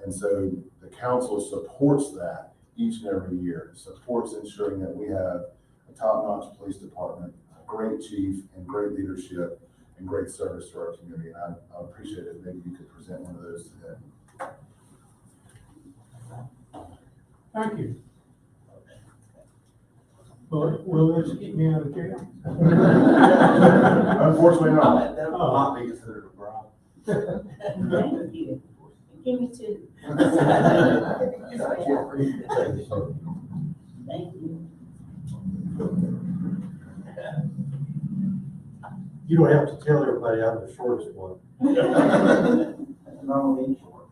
H: And so the council supports that each and every year, supports ensuring that we have a top-notch police department, a great chief, and great leadership, and great service to our community. And I appreciate it. Maybe you could present one of those today.
I: Thank you. Will this get me out of jail?
H: Unfortunately not.
B: That will not be considered a bribe.
J: Thank you. Give me 2. Thank you.
C: You don't have to tell everybody I'm the shortest one.
B: That's normally short.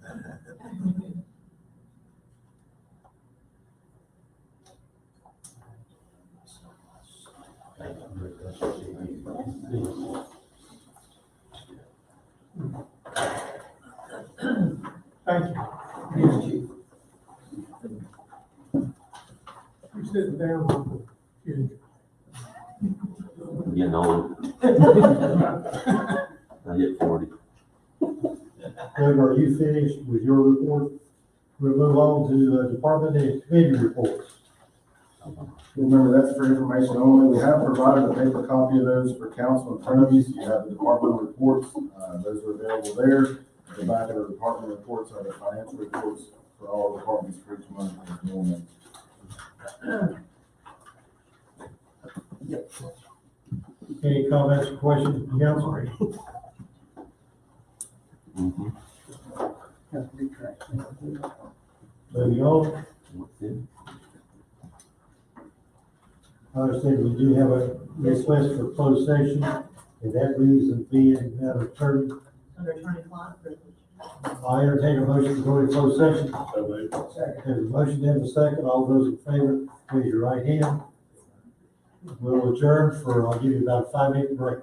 I: Thank you.
B: Yes, Chief.
I: You're sitting down on the edge.
E: I'm getting old. I hit 40.
C: Doug, are you finished with your report? We'll move on to department and committee reports.
H: Remember, that's for information only. We have provided a paper copy of those for council in front of you, so you have the department reports. Those are available there. At the back of the department reports are the financial reports for all departments for each month as normal.
C: Any comments or questions from council? Moving on. I understand we do have a request for closed session, and that reason being that attorney,
J: Under attorney-client privilege.
C: I entertain a motion to go into closed session.
D: So moved.
C: There's a motion and a second. All those in favor, raise your right hand. We'll adjourn for, I'll give you about a 5-minute break.